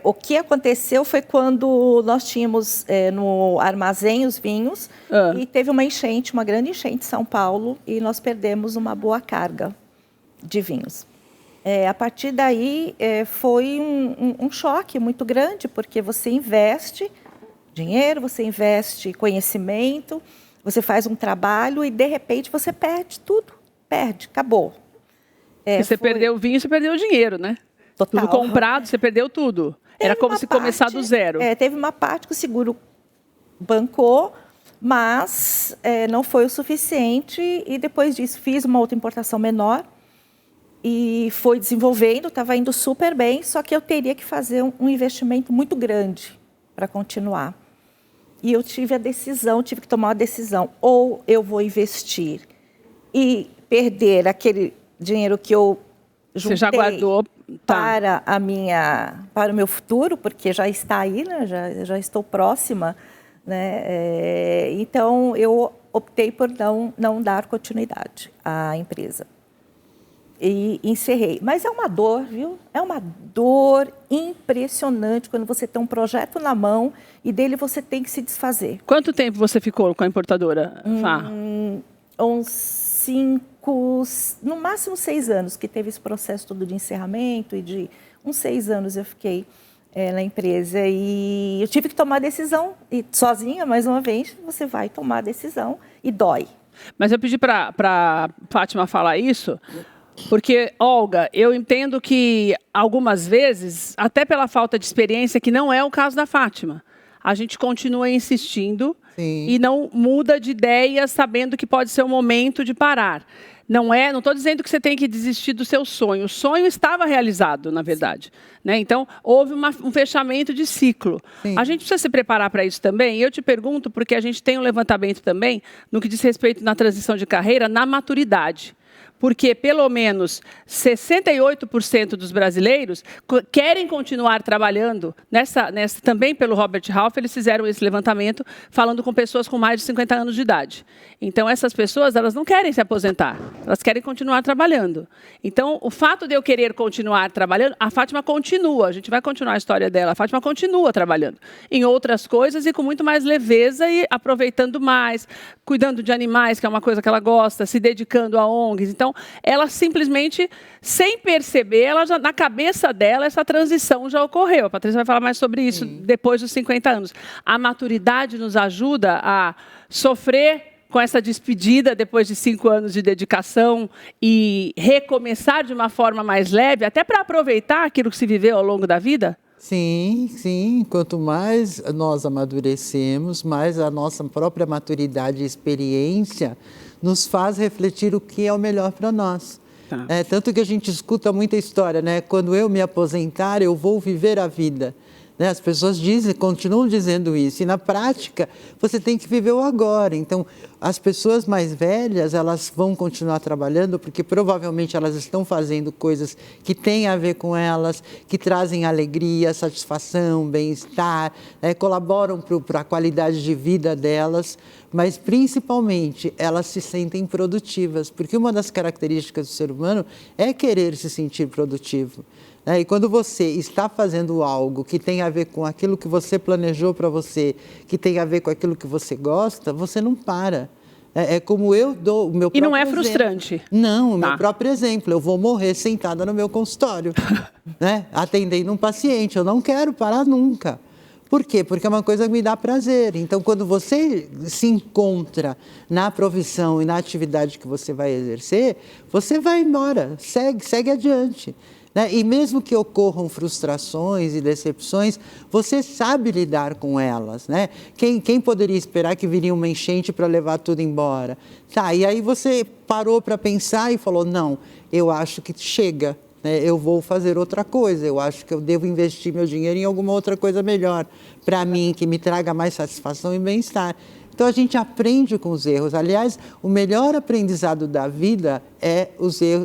O que aconteceu foi quando nós tínhamos no armazém os vinhos e teve uma enchente, uma grande enchente em São Paulo, e nós perdemos uma boa carga de vinhos. A partir daí foi um choque muito grande, porque você investe dinheiro, você investe conhecimento, você faz um trabalho e de repente você perde tudo, acabou. Você perdeu o vinho, você perdeu o dinheiro, né? Total. Tudo comprado, você perdeu tudo. Era como se começar do zero. Teve uma parte que o seguro bancou, mas não foi o suficiente. E depois disso fiz uma outra importação menor e foi desenvolvendo, estava indo super bem, só que eu teria que fazer um investimento muito grande para continuar. E eu tive que tomar uma decisão. Ou eu vou investir e perder aquele dinheiro que eu juntei. Você já guardou para o meu futuro, porque já está aí, né? já estou próxima, né? Então eu optei por não dar continuidade à empresa e encerrei. Mas é uma dor, viu? É uma dor impressionante quando você tem um projeto na mão e dele você tem que se desfazer. Quanto tempo você ficou com a importadora? Uns 5, no máximo 6 anos, que teve esse processo todo de encerramento, e de uns 6 anos eu fiquei na empresa. E eu tive que tomar a decisão, e sozinha, mais uma vez, você vai tomar a decisão e dói. Mas eu pedi para Fátima falar isso, porque, Olga, eu entendo que algumas vezes, até pela falta de experiência, que não é o caso da Fátima, a gente continua insistindo. Sim. E não muda de ideia sabendo que pode ser o momento de parar. Não estou dizendo que você tem que desistir do seu sonho. O sonho estava realizado, na verdade. Né? Então, houve um fechamento de ciclo. Sim. A gente precisa se preparar para isso também. E eu te pergunto, porque a gente tem um levantamento também, no que diz respeito na transição de carreira, na maturidade. Porque pelo menos 68% dos brasileiros querem continuar trabalhando. Também pelo Robert Half, eles fizeram esse levantamento falando com pessoas com mais de 50 anos de idade. Então, essas pessoas, elas não querem se aposentar, elas querem continuar trabalhando. Então, o fato de eu querer continuar trabalhando, a Fátima continua, a gente vai continuar a história dela, a Fátima continua trabalhando em outras coisas e com muito mais leveza e aproveitando mais, cuidando de animais, que é uma coisa que ela gosta, se dedicando a ONGs. Então, ela simplesmente, sem perceber, na cabeça dela, essa transição já ocorreu. A Patrícia vai falar mais sobre isso depois dos 50 anos. A maturidade nos ajuda a sofrer com essa despedida depois de 5 anos de dedicação e recomeçar de uma forma mais leve, até para aproveitar aquilo que se viveu ao longo da vida? Sim, sim. Quanto mais nós amadurecemos, mais a nossa própria maturidade e experiência nos faz refletir o que é o melhor para nós. Tá. Tanto que a gente escuta muita história, né? Quando eu me aposentar, eu vou viver a vida. Né? As pessoas continuam dizendo isso. E na prática, você tem que viver o agora. Então, as pessoas mais velhas, elas vão continuar trabalhando porque provavelmente elas estão fazendo coisas que têm a ver com elas, que trazem alegria, satisfação, bem-estar, colaboram para a qualidade de vida delas, mas principalmente elas se sentem produtivas, porque uma das características do ser humano é querer se sentir produtivo. E quando você está fazendo algo que tem a ver com aquilo que você planejou para você, que tem a ver com aquilo que você gosta, você não para. É como eu dou o meu próprio exemplo. E não é frustrante? Não, o meu próprio exemplo. Eu vou morrer sentada no meu consultório, atendendo um paciente. Eu não quero parar nunca. Por quê? Porque é uma coisa que me dá prazer. Então, quando você se encontra na profissão e na atividade que você vai exercer, você vai embora, segue adiante. E mesmo que ocorram frustrações e decepções, você sabe lidar com elas. Quem poderia esperar que viria uma enchente para levar tudo embora? E aí você parou para pensar e falou, não, eu acho que chega. né, eu vou fazer outra coisa. Eu acho que eu devo investir meu dinheiro em alguma outra coisa melhor para mim, que me traga mais satisfação e bem-estar. Então, a gente aprende com os erros. Aliás, o melhor aprendizado da vida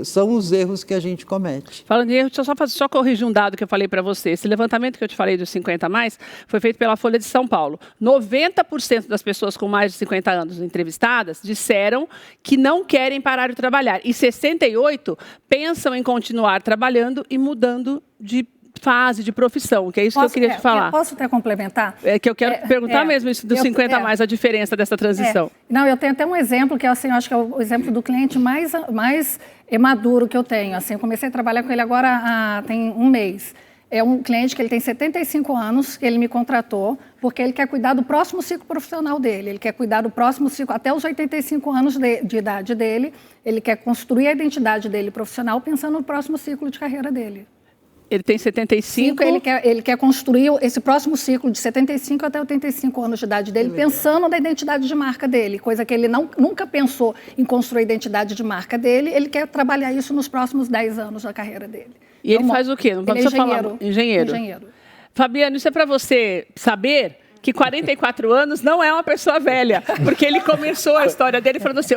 são os erros que a gente comete. Falando em erro, deixa eu só corrigir um dado que eu falei para você. Esse levantamento que eu te falei dos 50 a mais foi feito pela Folha de São Paulo. 90% das pessoas com mais de 50 anos entrevistadas disseram que não querem parar de trabalhar. E 68% pensam em continuar trabalhando e mudando de fase, de profissão, que é isso que eu queria te falar. Posso até complementar? É que eu quero perguntar mesmo isso dos 50 a mais, a diferença dessa transição. Não, eu tenho até um exemplo que assim, eu acho que é o exemplo do cliente mais maduro que eu tenho. Assim, eu comecei a trabalhar com ele agora tem um mês. É um cliente que ele tem 75 anos, que ele me contratou, porque ele quer cuidar do próximo ciclo profissional dele. Ele quer cuidar do próximo ciclo, até os 85 anos de idade dele. Ele quer construir a identidade dele profissional pensando no próximo ciclo de carreira dele. Ele tem 75. Ele quer construir esse próximo ciclo de 75 até 85 anos de idade dele, pensando na identidade de marca dele, coisa que ele nunca pensou em construir a identidade de marca dele. Ele quer trabalhar isso nos próximos 10 anos da carreira dele. E ele faz o quê? Não precisa falar. Engenheiro. Fabiano, isso é para você saber que 44 anos não é uma pessoa velha, porque ele começou a história dele falando assim,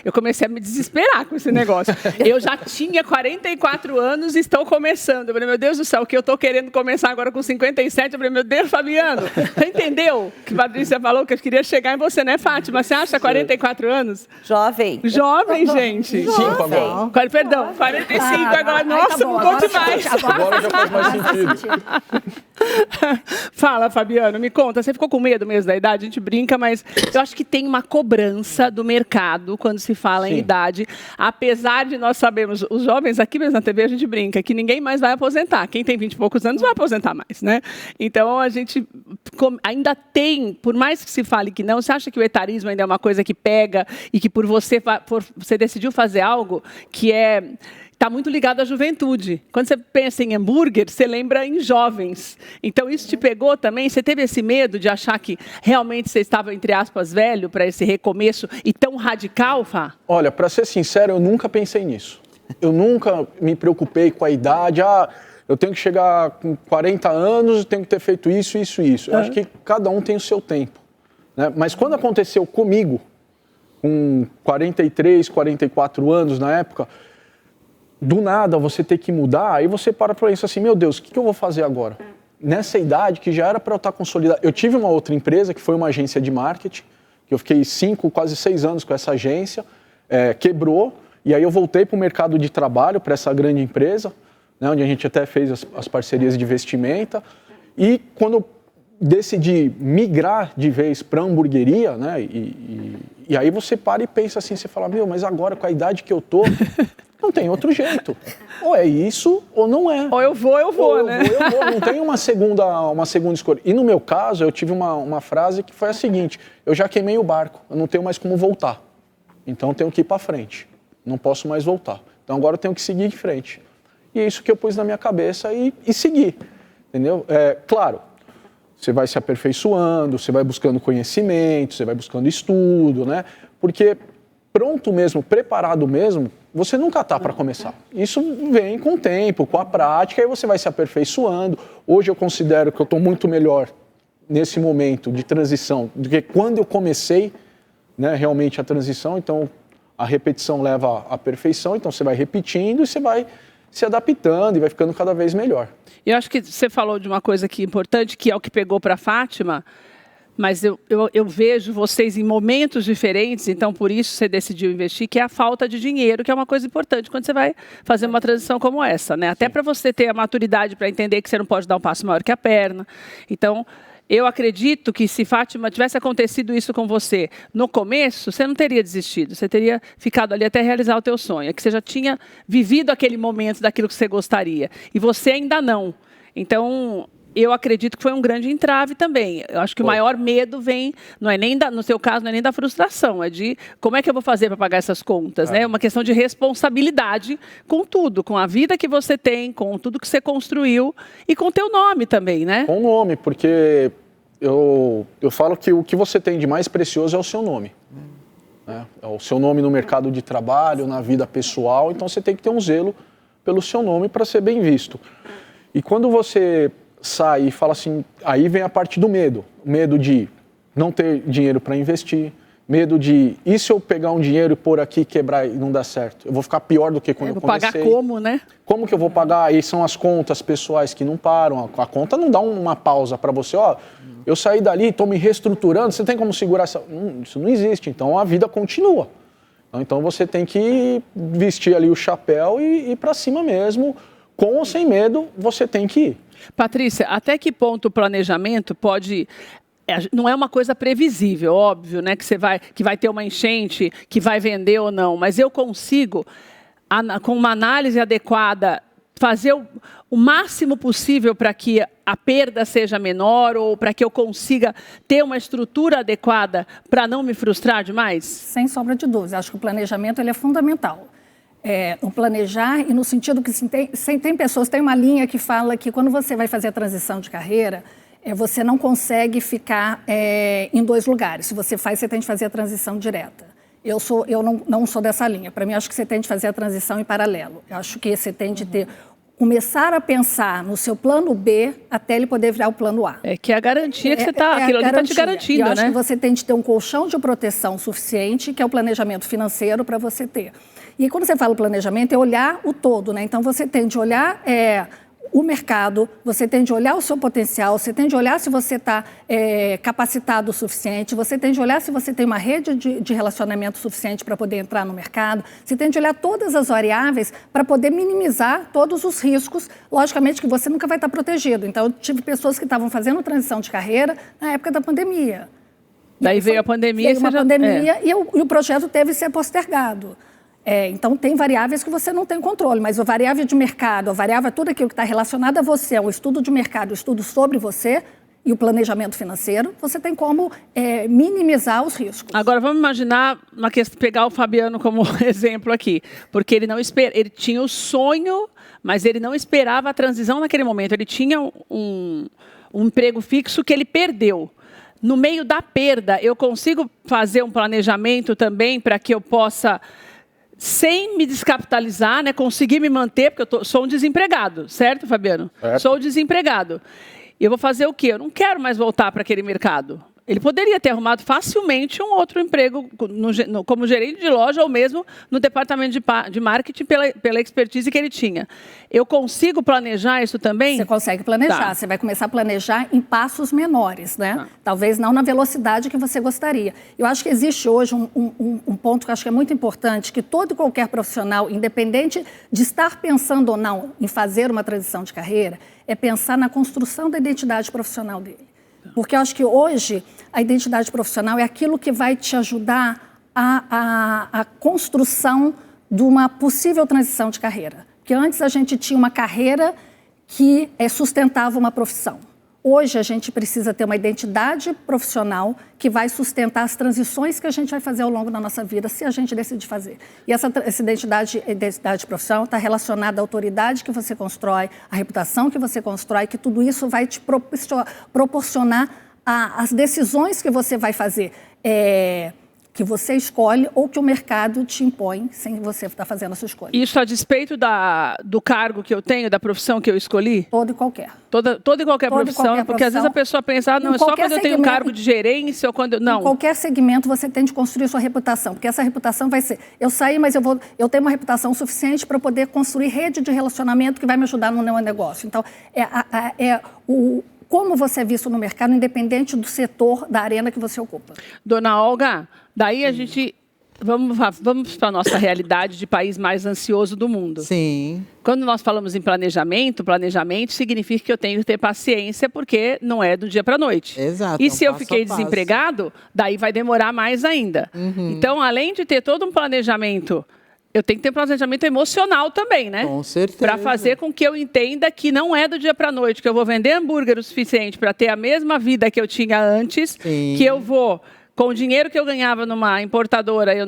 eu comecei a me desesperar com esse negócio, eu já tinha 44 anos e estou começando, eu falei, meu Deus do céu, o que eu estou querendo começar agora com 57, eu falei, meu Deus, Fabiano, você entendeu que a Patrícia falou que eu queria chegar em você, né, Fátima? Você acha 44 anos? Jovem, gente. 5 agora. Perdão, 45 agora, nossa, mudou demais. Agora já faz mais sentido. Fala, Fabiano, me conta, você ficou com medo mesmo da idade? A gente brinca, mas eu acho que tem uma cobrança do mercado quando se fala em idade, apesar de nós sabermos, os jovens aqui mesmo na TV a gente brinca, que ninguém mais vai aposentar, quem tem 20 e poucos anos vai aposentar mais, né? Então a gente ainda tem, por mais que se fale que não, você acha que o etarismo ainda é uma coisa que pega e que por você decidiu fazer algo que está muito ligado à juventude. Quando você pensa em hambúrguer, você lembra em jovens. Então, isso te pegou também? Você teve esse medo de achar que realmente você estava, entre aspas, velho para esse recomeço e tão radical, Fá? Olha, para ser sincero, eu nunca pensei nisso. Eu nunca me preocupei com a idade. Eu tenho que chegar com 40 anos, tenho que ter feito isso, isso e isso. Eu acho que cada um tem o seu tempo, né? Mas quando aconteceu comigo, com 43, 44 anos na época, do nada você ter que mudar, aí você para pensar assim, meu Deus, o que eu vou fazer agora? Nessa idade que já era para eu estar consolidado. Eu tive uma outra empresa, que foi uma agência de marketing, que eu fiquei 5, quase 6 anos com essa agência, quebrou, e aí eu voltei para o mercado de trabalho, para essa grande empresa, né, onde a gente até fez as parcerias de vestimenta, e quando eu decidi migrar de vez para a hamburgueria, né, e aí você para e pensa assim, você fala, meu, mas agora com a idade que eu tô, não tem outro jeito. Ou é isso, ou não é. Ou eu vou, né? Eu vou. Não tem uma segunda escolha. E no meu caso, eu tive uma frase que foi a seguinte, eu já queimei o barco, eu não tenho mais como voltar. Então eu tenho que ir para frente. Não posso mais voltar. Então agora eu tenho que seguir em frente. E é isso que eu pus na minha cabeça e seguir. Entendeu? Claro, você vai se aperfeiçoando, você vai buscando conhecimento, você vai buscando estudo, né? Porque pronto mesmo, preparado mesmo, você nunca está para começar. Isso vem com o tempo, com a prática, aí você vai se aperfeiçoando. Hoje eu considero que eu estou muito melhor nesse momento de transição do que quando eu comecei, né, realmente a transição. Então, a repetição leva à perfeição, então você vai repetindo e você vai se adaptando e vai ficando cada vez melhor. E eu acho que você falou de uma coisa aqui importante, que é o que pegou para a Fátima, mas eu vejo vocês em momentos diferentes, então por isso você decidiu investir, que é a falta de dinheiro, que é uma coisa importante quando você vai fazer uma transição como essa, né? Até para você ter a maturidade para entender que você não pode dar um passo maior que a perna. Então, eu acredito que se, Fátima, tivesse acontecido isso com você no começo, você não teria desistido, você teria ficado ali até realizar o teu sonho, é que você já tinha vivido aquele momento daquilo que você gostaria, e você ainda não. Então, eu acredito que foi um grande entrave também. Eu acho que o maior medo vem, não é nem no seu caso, não é nem da frustração, é de como é que eu vou fazer para pagar essas contas, né? É uma questão de responsabilidade com tudo, com a vida que você tem, com tudo que você construiu e com o teu nome também, né? Com o nome, porque eu falo que o que você tem de mais precioso é o seu nome. Né? É o seu nome no mercado de trabalho, na vida pessoal, então você tem que ter um zelo pelo seu nome para ser bem visto. E quando você sai e fala assim, aí vem a parte do medo. Medo de não ter dinheiro para investir, medo de, e se eu pegar um dinheiro e pôr aqui, quebrar e não dar certo? Eu vou ficar pior do que quando eu comecei. Pagar como, né? Como que eu vou pagar? Aí são as contas pessoais que não param. A conta não dá uma pausa para você. Ó, eu saí dali, estou me reestruturando, você tem como segurar essa... Isso não existe, então a vida continua. Então você tem que vestir ali o chapéu e ir para cima mesmo. Com ou sem medo, você tem que ir. Patrícia, até que ponto o planejamento pode... Não é uma coisa previsível, óbvio, né? Que vai ter uma enchente, que vai vender ou não. Mas eu consigo, com uma análise adequada, fazer o máximo possível para que a perda seja menor ou para que eu consiga ter uma estrutura adequada para não me frustrar demais? Sem sombra de dúvida. Acho que o planejamento ele é fundamental. O planejar e no sentido que tem pessoas, tem uma linha que fala que quando você vai fazer a transição de carreira, você não consegue ficar em dois lugares. Se você faz, você tem de fazer a transição direta. Eu não sou dessa linha. Para mim, acho que você tem de fazer a transição em paralelo. Eu acho que você tem de começar a pensar no seu plano B até ele poder virar o plano A. É que é a garantia que você está... Aquilo ali está te garantindo, né? Eu acho que você tem de ter um colchão de proteção suficiente, que é o planejamento financeiro, para você ter. E quando você fala planejamento, é olhar o todo, né? Então, você tem de olhar... o mercado, você tem de olhar o seu potencial, você tem de olhar se você está capacitado o suficiente, você tem de olhar se você tem uma rede de relacionamento suficiente para poder entrar no mercado, você tem de olhar todas as variáveis para poder minimizar todos os riscos. Logicamente que você nunca vai estar protegido. Então, eu tive pessoas que estavam fazendo transição de carreira na época da pandemia. Daí veio a pandemia. Veio uma pandemia e o projeto teve que ser postergado. Então, tem variáveis que você não tem controle, mas a variável de mercado, a variável, tudo aquilo que está relacionado a você, o estudo de mercado, o estudo sobre você e o planejamento financeiro, você tem como minimizar os riscos. Agora, vamos imaginar, pegar o Fabiano como exemplo aqui, porque ele tinha o sonho, mas ele não esperava a transição naquele momento. Ele tinha um emprego fixo que ele perdeu. No meio da perda, eu consigo fazer um planejamento também para que eu possa... sem me descapitalizar, né, conseguir me manter, porque eu sou um desempregado, certo, Fabiano? Sou desempregado. E eu vou fazer o quê? Eu não quero mais voltar para aquele mercado. Ele poderia ter arrumado facilmente um outro emprego como gerente de loja ou mesmo no departamento de marketing pela expertise que ele tinha. Eu consigo planejar isso também? Você consegue planejar. Tá. Você vai começar a planejar em passos menores, né? Tá. Talvez não na velocidade que você gostaria. Eu acho que existe hoje um ponto que eu acho que é muito importante, que todo e qualquer profissional, independente de estar pensando ou não em fazer uma transição de carreira, é pensar na construção da identidade profissional dele. Porque eu acho que hoje a identidade profissional é aquilo que vai te ajudar a construção de uma possível transição de carreira. Porque antes a gente tinha uma carreira que sustentava uma profissão. Hoje a gente precisa ter uma identidade profissional que vai sustentar as transições que a gente vai fazer ao longo da nossa vida, se a gente decidir fazer. E essa identidade profissional está relacionada à autoridade que você constrói, à reputação que você constrói, que tudo isso vai te proporcionar as decisões que você vai fazer, que você escolhe ou que o mercado te impõe sem você estar fazendo a sua escolha. Isso a despeito do cargo que eu tenho, da profissão que eu escolhi? Todo e qualquer. Toda e qualquer profissão, porque às vezes a pessoa pensa, não, é só quando eu tenho um cargo de gerência ou quando... Não. Em qualquer segmento você tem de construir sua reputação, porque essa reputação vai ser, eu saí, mas eu tenho uma reputação suficiente para poder construir rede de relacionamento que vai me ajudar no meu negócio. Então, como você é visto no mercado, independente do setor, da arena que você ocupa. Dona Olga, daí a gente... Vamos para a nossa realidade de país mais ansioso do mundo. Sim. Quando nós falamos em planejamento significa que eu tenho que ter paciência, porque não é do dia para a noite. Exato. E se eu fiquei desempregado, daí vai demorar mais ainda. Então, além de ter todo um planejamento, eu tenho que ter um planejamento emocional também, né? Com certeza. Para fazer com que eu entenda que não é do dia para a noite, que eu vou vender hambúrguer o suficiente para ter a mesma vida que eu tinha antes, Sim. que eu vou... Com o dinheiro que eu ganhava numa importadora, eu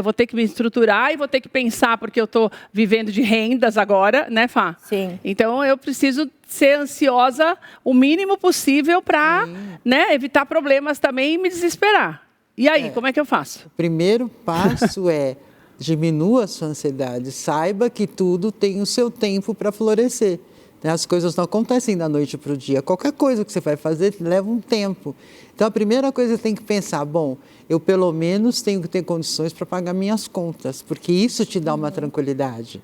vou ter que me estruturar e vou ter que pensar, porque eu estou vivendo de rendas agora, né, Fá? Sim. Então, eu preciso ser ansiosa o mínimo possível para, né, evitar problemas também e me desesperar. E aí, como é que eu faço? O primeiro passo é diminua a sua ansiedade. Saiba que tudo tem o seu tempo para florescer. As coisas não acontecem da noite para o dia. Qualquer coisa que você vai fazer leva um tempo. Então, a primeira coisa que você tem que pensar, bom, eu pelo menos tenho que ter condições para pagar minhas contas, porque isso te dá uma tranquilidade.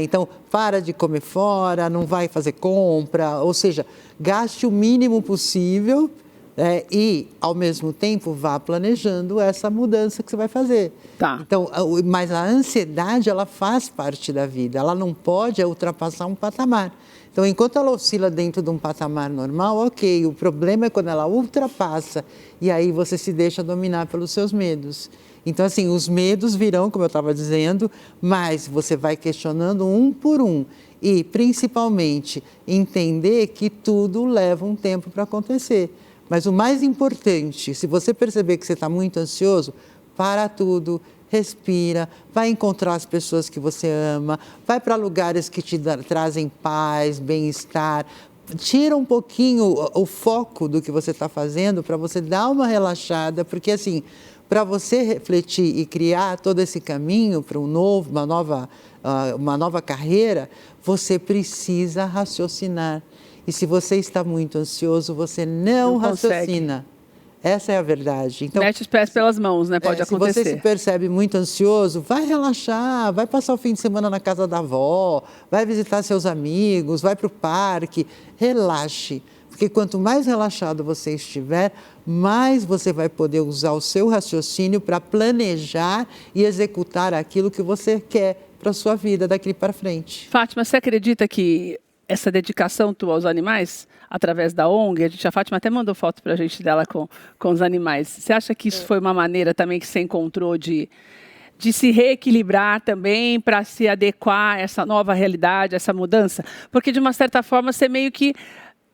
Então, para de comer fora, não vai fazer compra, ou seja, gaste o mínimo possível e, ao mesmo tempo, vá planejando essa mudança que você vai fazer. Tá. Então, mas a ansiedade, ela faz parte da vida, ela não pode ultrapassar um patamar. Então, enquanto ela oscila dentro de um patamar normal, ok, o problema é quando ela ultrapassa e aí você se deixa dominar pelos seus medos. Então, assim, os medos virão, como eu estava dizendo, mas você vai questionando um por um e, principalmente, entender que tudo leva um tempo para acontecer. Mas o mais importante, se você perceber que você está muito ansioso, para tudo, respira, vai encontrar as pessoas que você ama, vai para lugares que te trazem paz, bem-estar, tira um pouquinho o foco do que você está fazendo para você dar uma relaxada, porque assim, para você refletir e criar todo esse caminho para uma nova carreira, você precisa raciocinar. E se você está muito ansioso, você não raciocina. Essa é a verdade. Então, mete os pés pelas mãos, né? Pode acontecer. Se você se percebe muito ansioso, vai relaxar, vai passar o fim de semana na casa da avó, vai visitar seus amigos, vai para o parque, relaxe. Porque quanto mais relaxado você estiver, mais você vai poder usar o seu raciocínio para planejar e executar aquilo que você quer para a sua vida daqui para frente. Fátima, você acredita que essa dedicação tua aos animais, através da ONG, a Fátima até mandou foto para a gente dela com os animais. Você acha que isso foi uma maneira também que você encontrou de se reequilibrar também para se adequar a essa nova realidade, essa mudança? Porque, de uma certa forma, você meio que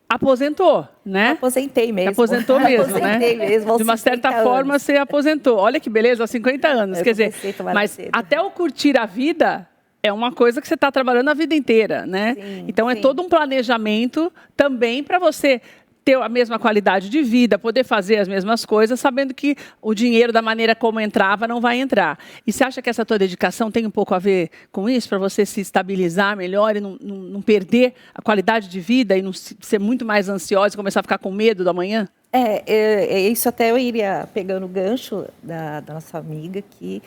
aposentou, né? Aposentei mesmo. Aposentou mesmo, né? Mesmo, de uma certa forma, você aposentou. Olha que beleza, aos 50 anos. Quer dizer, mas até o curtir a vida é uma coisa que você está trabalhando a vida inteira, né? Sim, então, é sim. todo um planejamento também para você ter a mesma qualidade de vida, poder fazer as mesmas coisas, sabendo que o dinheiro, da maneira como entrava, não vai entrar. E você acha que essa tua dedicação tem um pouco a ver com isso, para você se estabilizar melhor e não perder a qualidade de vida e não ser muito mais ansiosa e começar a ficar com medo do amanhã? Isso até eu iria pegando o gancho da nossa amiga aqui.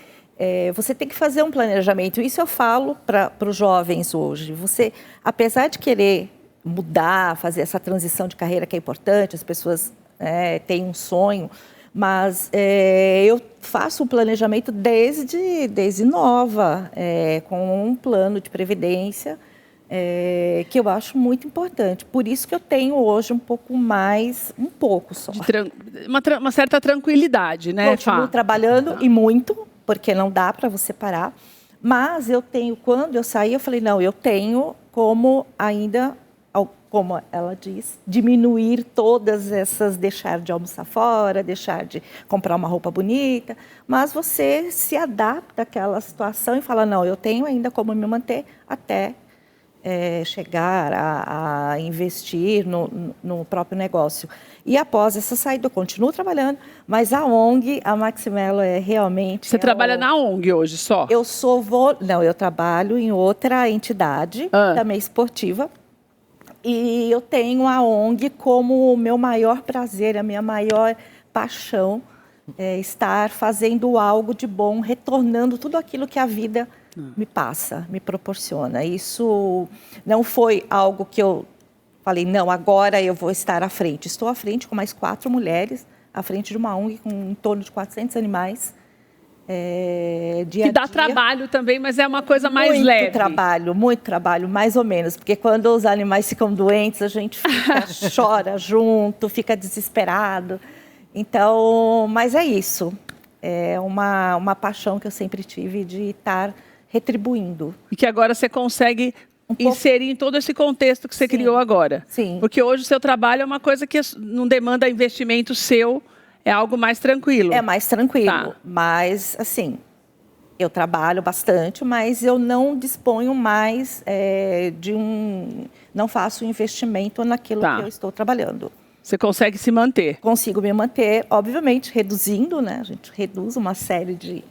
Você tem que fazer um planejamento. Isso eu falo para os jovens hoje. Você, apesar de querer mudar, fazer essa transição de carreira que é importante, as pessoas têm um sonho, mas eu faço um planejamento desde nova, com um plano de previdência, que eu acho muito importante. Por isso que eu tenho hoje um pouco só. Uma certa tranquilidade, né? Continuo trabalhando e muito, porque não dá para você parar, mas quando eu saí, eu falei, não, eu tenho como ainda, como ela diz, diminuir todas essas, deixar de almoçar fora, deixar de comprar uma roupa bonita, mas você se adapta àquela situação e fala, não, eu tenho ainda como me manter até chegar a investir no próprio negócio. E após essa saída, eu continuo trabalhando, mas a ONG, a Maximelo realmente... Você trabalha na ONG hoje só? Não, eu trabalho em outra entidade, também esportiva, e eu tenho a ONG como o meu maior prazer, a minha maior paixão, estar fazendo algo de bom, retornando tudo aquilo que a vida me passa, me proporciona. Isso não foi algo que eu falei, não, agora eu vou estar à frente. Estou à frente com mais 4 mulheres, à frente de uma ONG com em torno de 400 animais. Que dá trabalho também, mas é uma coisa mais leve. Muito trabalho, mais ou menos. Porque quando os animais ficam doentes, a gente chora junto, fica desesperado. Então, mas é isso. É uma paixão que eu sempre tive de estar retribuindo. E que agora você consegue inserir em todo esse contexto que você criou agora. Sim. Porque hoje o seu trabalho é uma coisa que não demanda investimento seu, é algo mais tranquilo. É mais tranquilo, tá. Mas assim, eu trabalho bastante, mas eu não disponho mais não faço investimento naquilo que eu estou trabalhando. Você consegue se manter? Consigo me manter, obviamente, reduzindo, né? A gente reduz uma série de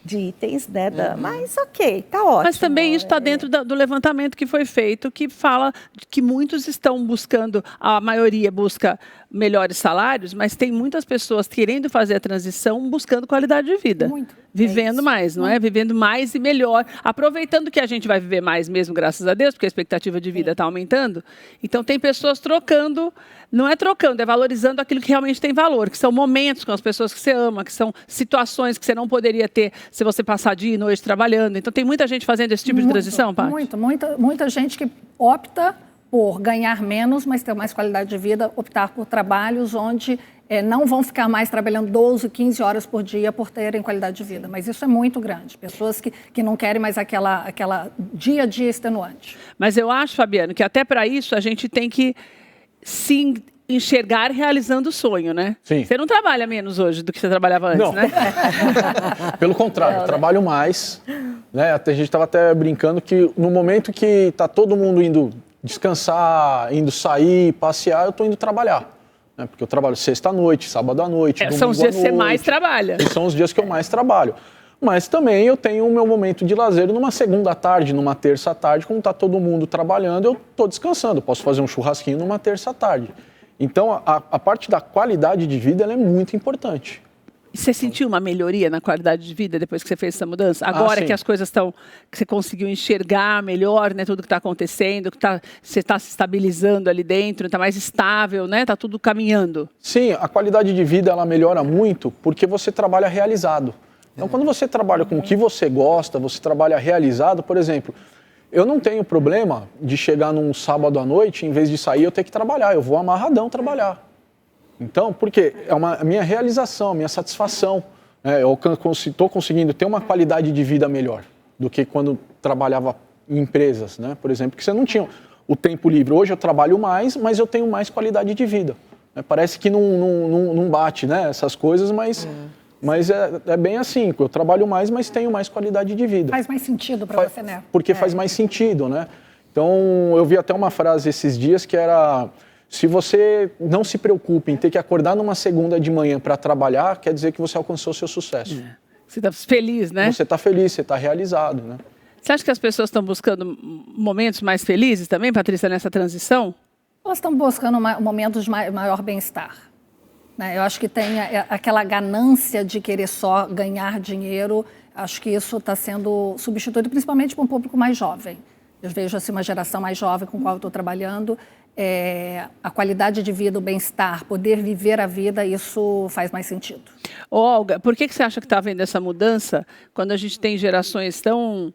de itens, né? Mas ok, tá ótimo. Mas também isso está dentro do levantamento que foi feito, que fala que muitos estão buscando, a maioria busca melhores salários, mas tem muitas pessoas querendo fazer a transição buscando qualidade de vida. Muito. Vivendo mais, não é? Vivendo mais e melhor. Aproveitando que a gente vai viver mais mesmo, graças a Deus, porque a expectativa de vida está aumentando. Então, tem pessoas trocando, não é trocando, é valorizando aquilo que realmente tem valor, que são momentos com as pessoas que você ama, que são situações que você não poderia ter se você passar dia e noite trabalhando. Então, tem muita gente fazendo esse tipo de transição, Paty? Muita gente que opta por ganhar menos, mas ter mais qualidade de vida, optar por trabalhos onde não vão ficar mais trabalhando 12, 15 horas por dia por terem qualidade de vida. Mas isso é muito grande. Pessoas que não querem mais aquela dia a dia extenuante. Mas eu acho, Fabiano, que até para isso a gente tem que se enxergar realizando o sonho, né? Sim. Você não trabalha menos hoje do que você trabalhava antes, não. né? Pelo contrário, eu trabalho mais. Né? A gente estava até brincando que no momento que está todo mundo indo descansar, indo sair, passear, eu estou indo trabalhar. Né? Porque eu trabalho sexta à noite, sábado à noite, domingo são os dias à que você noite, mais trabalha. E são os dias que eu mais trabalho. Mas também eu tenho o meu momento de lazer numa segunda tarde, numa terça tarde, quando está todo mundo trabalhando, eu estou descansando. Eu posso fazer um churrasquinho numa terça tarde. Então, a parte da qualidade de vida ela é muito importante. E você sentiu uma melhoria na qualidade de vida depois que você fez essa mudança? Agora que as coisas estão, que você conseguiu enxergar melhor, né, tudo que está acontecendo, que você está se estabilizando ali dentro, está mais estável, né, está tudo caminhando. Sim, a qualidade de vida ela melhora muito porque você trabalha realizado. Então, quando você trabalha com o que você gosta, você trabalha realizado, por exemplo, eu não tenho problema de chegar num sábado à noite, em vez de sair, eu ter que trabalhar. Eu vou amarradão trabalhar. Então, porque é a minha realização, a minha satisfação. Eu estou conseguindo ter uma qualidade de vida melhor do que quando trabalhava em empresas, né? Por exemplo, que você não tinha o tempo livre. Hoje eu trabalho mais, mas eu tenho mais qualidade de vida. Parece que não bate, né, essas coisas, mas é bem assim, eu trabalho mais, mas tenho mais qualidade de vida. Faz mais sentido para você, né? Porque faz mais sentido, né? Então, eu vi até uma frase esses dias que era: se você não se preocupa em ter que acordar numa segunda de manhã para trabalhar, quer dizer que você alcançou o seu sucesso. Você está feliz, né? Você está feliz, você está realizado, né? Você acha que as pessoas estão buscando momentos mais felizes também, Patrícia, nessa transição? Elas estão buscando momentos de maior bem-estar. Eu acho que tem aquela ganância de querer só ganhar dinheiro. Acho que isso está sendo substituído principalmente para um público mais jovem. Eu vejo assim, uma geração mais jovem com a qual eu estou trabalhando. A qualidade de vida, o bem-estar, poder viver a vida, isso faz mais sentido. Olga, por que você acha que está havendo essa mudança quando a gente tem gerações tão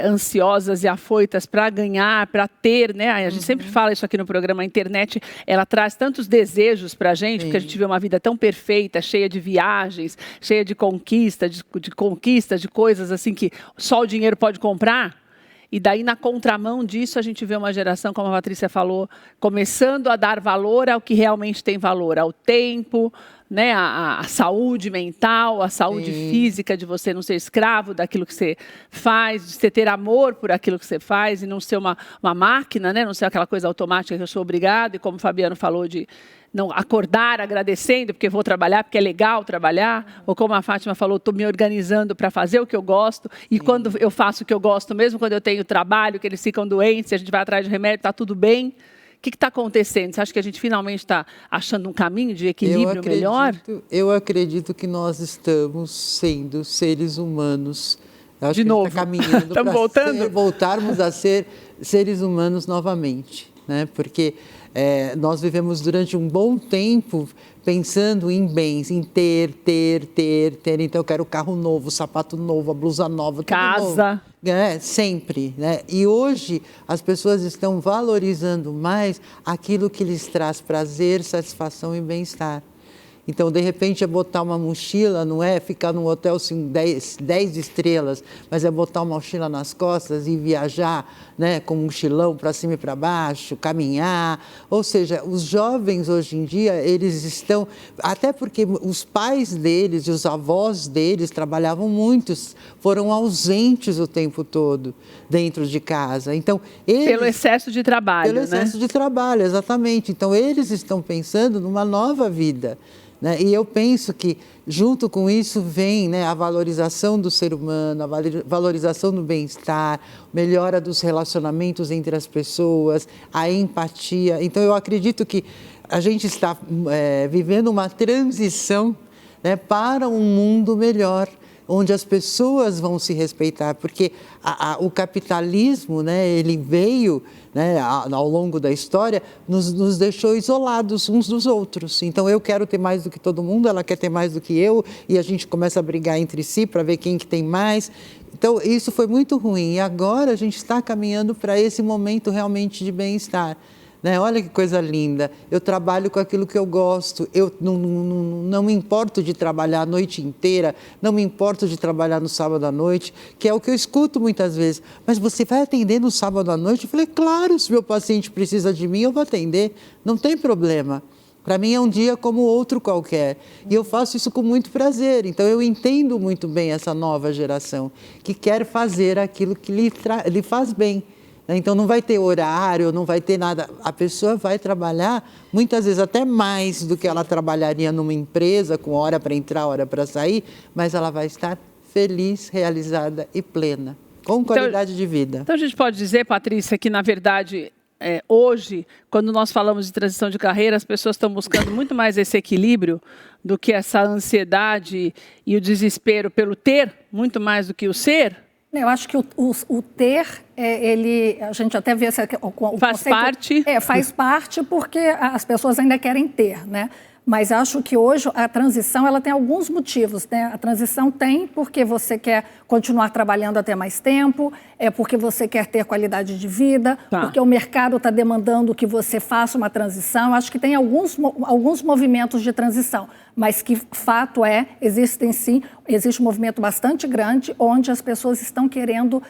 ansiosas e afoitas para ganhar, para ter, né? A gente sempre fala isso aqui no programa, a internet, ela traz tantos desejos para a gente, porque a gente vê uma vida tão perfeita, cheia de viagens, cheia de conquista, de coisas assim que só o dinheiro pode comprar. E daí, na contramão disso, a gente vê uma geração, como a Patrícia falou, começando a dar valor ao que realmente tem valor, ao tempo, né, a saúde mental, a saúde física, de você não ser escravo daquilo que você faz, de você ter amor por aquilo que você faz e não ser uma máquina, né, não ser aquela coisa automática que eu sou obrigado, e como o Fabiano falou, de não acordar agradecendo porque vou trabalhar, porque é legal trabalhar, ou como a Fátima falou, estou me organizando para fazer o que eu gosto, e quando eu faço o que eu gosto, mesmo quando eu tenho trabalho, que eles ficam doentes, a gente vai atrás de remédio, está tudo bem. O que está acontecendo? Você acha que a gente finalmente está achando um caminho de equilíbrio melhor? Eu acredito que nós estamos sendo seres humanos. Eu acho de que novo, está caminhando para voltarmos a ser seres humanos novamente, né? Porque nós vivemos durante um bom tempo pensando em bens, em ter. Então, eu quero o carro novo, o sapato novo, a blusa nova, tudo casa. Novo. Sempre, né? E hoje as pessoas estão valorizando mais aquilo que lhes traz prazer, satisfação e bem-estar. Então, de repente, é botar uma mochila, não é ficar num hotel assim, 10 estrelas, mas é botar uma mochila nas costas e viajar, né, com um mochilão para cima e para baixo, caminhar. Ou seja, os jovens hoje em dia, eles estão... Até porque os pais deles e os avós deles trabalhavam muito, foram ausentes o tempo todo dentro de casa. Então, pelo excesso de trabalho, Pelo excesso de trabalho, exatamente. Então, eles estão pensando numa nova vida. né? E eu penso que, junto com isso, vem, né, a valorização do ser humano, a valorização do bem-estar, melhora dos relacionamentos entre as pessoas, a empatia. Então, eu acredito que a gente está vivendo uma transição, né, para um mundo melhor, onde as pessoas vão se respeitar, porque o capitalismo, né, ele veio, né, ao longo da história, nos deixou isolados uns dos outros. Então, eu quero ter mais do que todo mundo, ela quer ter mais do que eu, e a gente começa a brigar entre si para ver quem que tem mais. Então, isso foi muito ruim. E agora a gente está caminhando para esse momento realmente de bem-estar. Né? Olha que coisa linda, eu trabalho com aquilo que eu gosto, eu não me importo de trabalhar a noite inteira, não me importo de trabalhar no sábado à noite, que é o que eu escuto muitas vezes. Mas você vai atender no sábado à noite? Eu falei, claro, se meu paciente precisa de mim, eu vou atender, não tem problema. Para mim é um dia como outro qualquer. E eu faço isso com muito prazer. Então eu entendo muito bem essa nova geração, que quer fazer aquilo que lhe faz bem. Então, não vai ter horário, não vai ter nada. A pessoa vai trabalhar, muitas vezes, até mais do que ela trabalharia numa empresa, com hora para entrar, hora para sair, mas ela vai estar feliz, realizada e plena, com qualidade de vida. Então, a gente pode dizer, Patrícia, que, na verdade, hoje, quando nós falamos de transição de carreira, as pessoas estão buscando muito mais esse equilíbrio do que essa ansiedade e o desespero pelo ter, muito mais do que o ser? Eu acho que o ter, a gente até vê o faz conceito, parte. Faz parte porque as pessoas ainda querem ter, né? Mas acho que hoje a transição ela tem alguns motivos, né? A transição tem porque você quer continuar trabalhando até mais tempo, porque você quer ter qualidade de vida, porque o mercado está demandando que você faça uma transição. Acho que tem alguns movimentos de transição, mas que fato existe um movimento bastante grande onde as pessoas estão querendo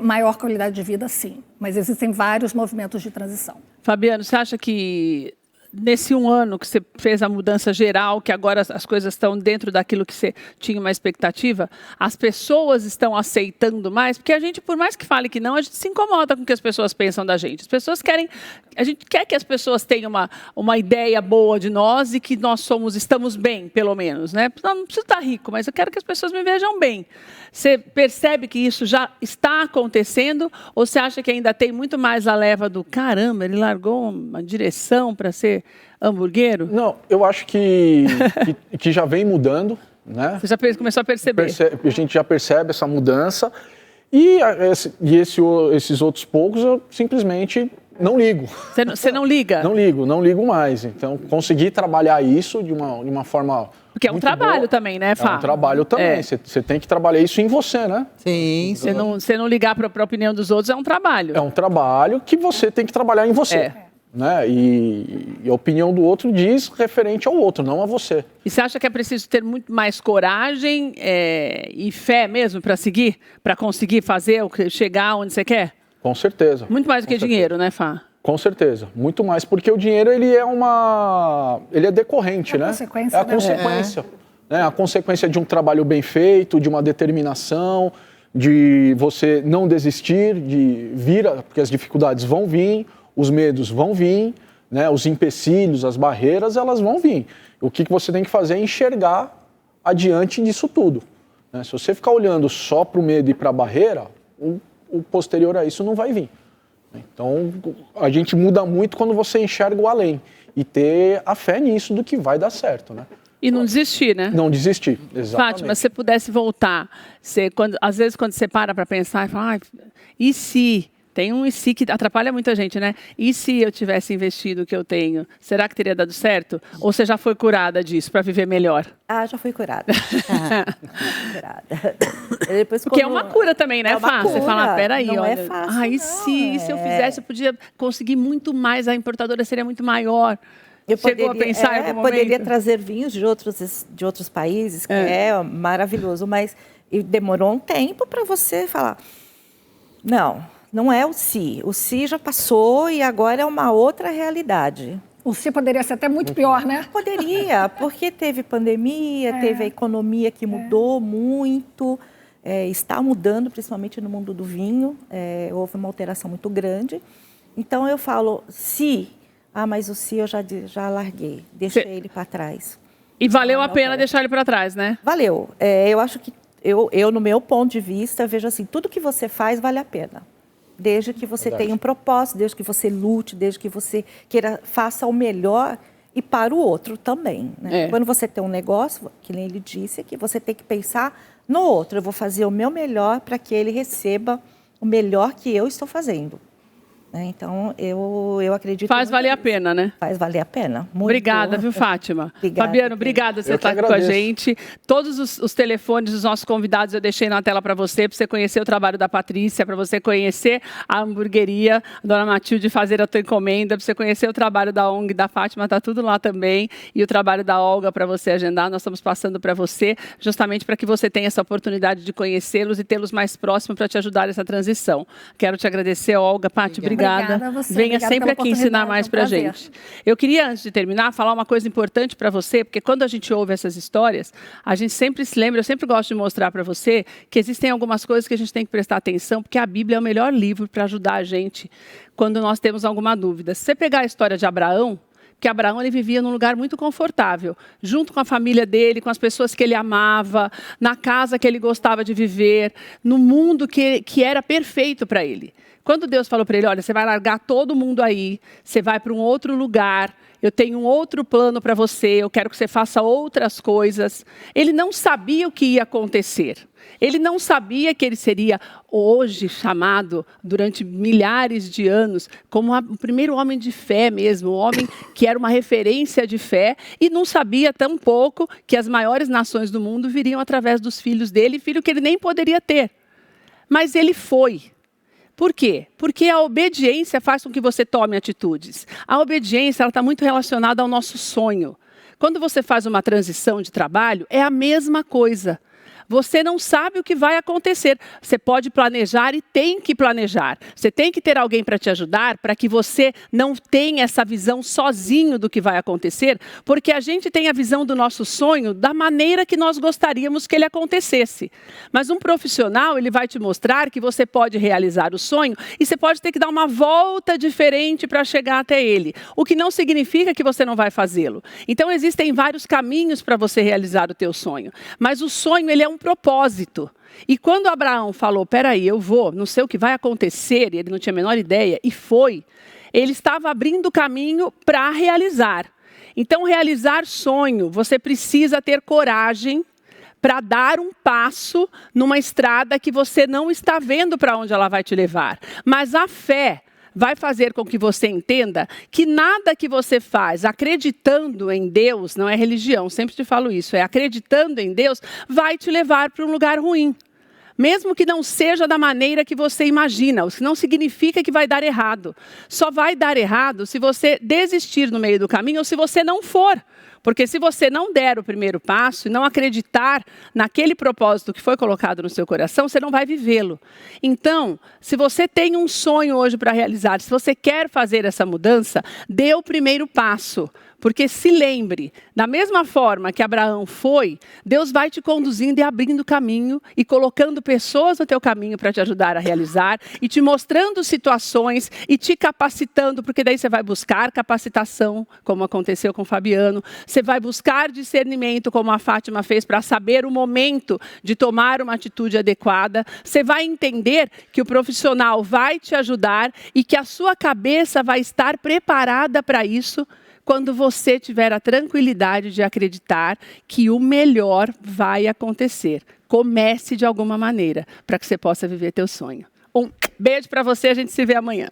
maior qualidade de vida, sim. Mas existem vários movimentos de transição. Fabiano, você acha que nesse 1 ano que você fez a mudança geral, que agora as coisas estão dentro daquilo que você tinha uma expectativa, as pessoas estão aceitando mais? Porque a gente, por mais que fale que não, a gente se incomoda com o que as pessoas pensam da gente. As pessoas querem, a gente quer que as pessoas tenham uma ideia boa de nós e que nós estamos bem, pelo menos, né? Não preciso estar rico, mas eu quero que as pessoas me vejam bem. Você percebe que isso já está acontecendo ou você acha que ainda tem muito mais a leva do caramba, ele largou uma direção para ser hamburguero? Não, eu acho que já vem mudando, né? Você já começou a perceber? A gente já percebe essa mudança e esses outros poucos eu simplesmente não ligo. Você não liga? Não ligo mais. Então, conseguir trabalhar isso de uma forma... Porque é um trabalho boa. Também, né, Fá? É um trabalho também. Você tem que trabalhar isso em você, né? Sim. Você não ligar para a opinião dos outros é um trabalho. É um trabalho que você tem que trabalhar em você. Né? E a opinião do outro diz referente ao outro, não a você. E você acha que é preciso ter muito mais coragem e fé mesmo para seguir? Para conseguir fazer, chegar onde você quer? Com certeza. Muito mais do que dinheiro, né, Fá? Com certeza, muito mais, porque o dinheiro ele é decorrente, né? Consequência, é a consequência, né? A consequência de um trabalho bem feito, de uma determinação, de você não desistir, porque as dificuldades vão vir, os medos vão vir, né? Os empecilhos, as barreiras, elas vão vir. O que você tem que fazer é enxergar adiante disso tudo, né? Se você ficar olhando só para o medo e para a barreira, o posterior a isso não vai vir. Então, a gente muda muito quando você enxerga o além e ter a fé nisso do que vai dar certo, né? E não desistir, né? Não desistir, exatamente. Fátima, se você pudesse voltar, às vezes quando você para pensar e fala, e se... Tem um e se que atrapalha muita gente, né? E se eu tivesse investido o que eu tenho, será que teria dado certo? Ou você já foi curada disso para viver melhor? Já fui curada. Depois, porque é uma cura também, né, Fá? Você fala, peraí, não olha. É fácil, e se eu fizesse, eu podia conseguir muito mais, a importadora seria muito maior. Chegou a pensar em algum momento? Poderia trazer vinhos de outros países, que é maravilhoso, mas demorou um tempo para você falar, não é o si. O si já passou e agora é uma outra realidade. O si poderia ser até muito pior, né? Poderia, porque teve pandemia, teve a economia que mudou muito, está mudando, principalmente no mundo do vinho, houve uma alteração muito grande. Então, eu falo, mas o si eu já larguei, deixei ele para trás. E valeu a pena deixar ele para trás, né? Valeu. Eu acho que, no meu ponto de vista, vejo assim, tudo que você faz vale a pena. Desde que você tenha um propósito, desde que você lute, desde que você faça o melhor e para o outro também. Né? Quando você tem um negócio, que nem ele disse, que você tem que pensar no outro. Eu vou fazer o meu melhor para que ele receba o melhor que eu estou fazendo. Então, eu acredito... Faz valer a pena, né? Faz valer a pena. Muito. Obrigada, viu, Fátima? Obrigada. Fabiano, obrigada por você estar aqui com a gente. Todos os telefones dos nossos convidados eu deixei na tela para você conhecer o trabalho da Patrícia, para você conhecer a hamburgueria, a Dona Matilde fazer a tua encomenda, para você conhecer o trabalho da ONG, da Fátima, está tudo lá também. E o trabalho da Olga para você agendar, nós estamos passando para você, justamente para que você tenha essa oportunidade de conhecê-los e tê-los mais próximos para te ajudar nessa transição. Quero te agradecer, Olga. Paty, obrigada. Obrigada a você. Venha Obrigada sempre pela aqui ensinar mais oportunidade, para a é um gente. Eu queria, antes de terminar, falar uma coisa importante para você, porque quando a gente ouve essas histórias, a gente sempre se lembra, eu sempre gosto de mostrar para você que existem algumas coisas que a gente tem que prestar atenção, porque a Bíblia é o melhor livro para ajudar a gente quando nós temos alguma dúvida. Se você pegar a história de Abraão, que Abraão ele vivia num lugar muito confortável, junto com a família dele, com as pessoas que ele amava, na casa que ele gostava de viver, no mundo que era perfeito para ele. Quando Deus falou para ele, olha, você vai largar todo mundo aí, você vai para um outro lugar, eu tenho um outro plano para você, eu quero que você faça outras coisas. Ele não sabia o que ia acontecer. Ele não sabia que ele seria hoje chamado, durante milhares de anos, como o primeiro homem de fé mesmo, o homem que era uma referência de fé, e não sabia tampouco que as maiores nações do mundo viriam através dos filhos dele, filho que ele nem poderia ter. Mas ele foi. Por quê? Porque a obediência faz com que você tome atitudes. A obediência está muito relacionada ao nosso sonho. Quando você faz uma transição de trabalho, é a mesma coisa. Você não sabe o que vai acontecer. Você pode planejar e tem que planejar. Você tem que ter alguém para te ajudar, para que você não tenha essa visão sozinho do que vai acontecer, porque a gente tem a visão do nosso sonho da maneira que nós gostaríamos que ele acontecesse. Mas um profissional, ele vai te mostrar que você pode realizar o sonho e você pode ter que dar uma volta diferente para chegar até ele, o que não significa que você não vai fazê-lo. Então, existem vários caminhos para você realizar o teu sonho, mas o sonho, ele é um propósito. E quando Abraão falou, peraí, eu vou, não sei o que vai acontecer, e ele não tinha a menor ideia, e foi, ele estava abrindo caminho para realizar. Então, realizar sonho, você precisa ter coragem para dar um passo numa estrada que você não está vendo para onde ela vai te levar. Mas a fé vai fazer com que você entenda que nada que você faz acreditando em Deus, não é religião, sempre te falo isso, é acreditando em Deus, vai te levar para um lugar ruim. Mesmo que não seja da maneira que você imagina, o que não significa que vai dar errado. Só vai dar errado se você desistir no meio do caminho ou se você não for. Porque se você não der o primeiro passo e não acreditar naquele propósito que foi colocado no seu coração, você não vai vivê-lo. Então, se você tem um sonho hoje para realizar, se você quer fazer essa mudança, dê o primeiro passo. Porque se lembre, da mesma forma que Abraão foi, Deus vai te conduzindo e abrindo caminho e colocando pessoas no teu caminho para te ajudar a realizar e te mostrando situações e te capacitando, porque daí você vai buscar capacitação, como aconteceu com o Fabiano, você vai buscar discernimento, como a Fátima fez, para saber o momento de tomar uma atitude adequada, você vai entender que o profissional vai te ajudar e que a sua cabeça vai estar preparada para isso, quando você tiver a tranquilidade de acreditar que o melhor vai acontecer. Comece de alguma maneira, para que você possa viver teu sonho. Um beijo para você, a gente se vê amanhã.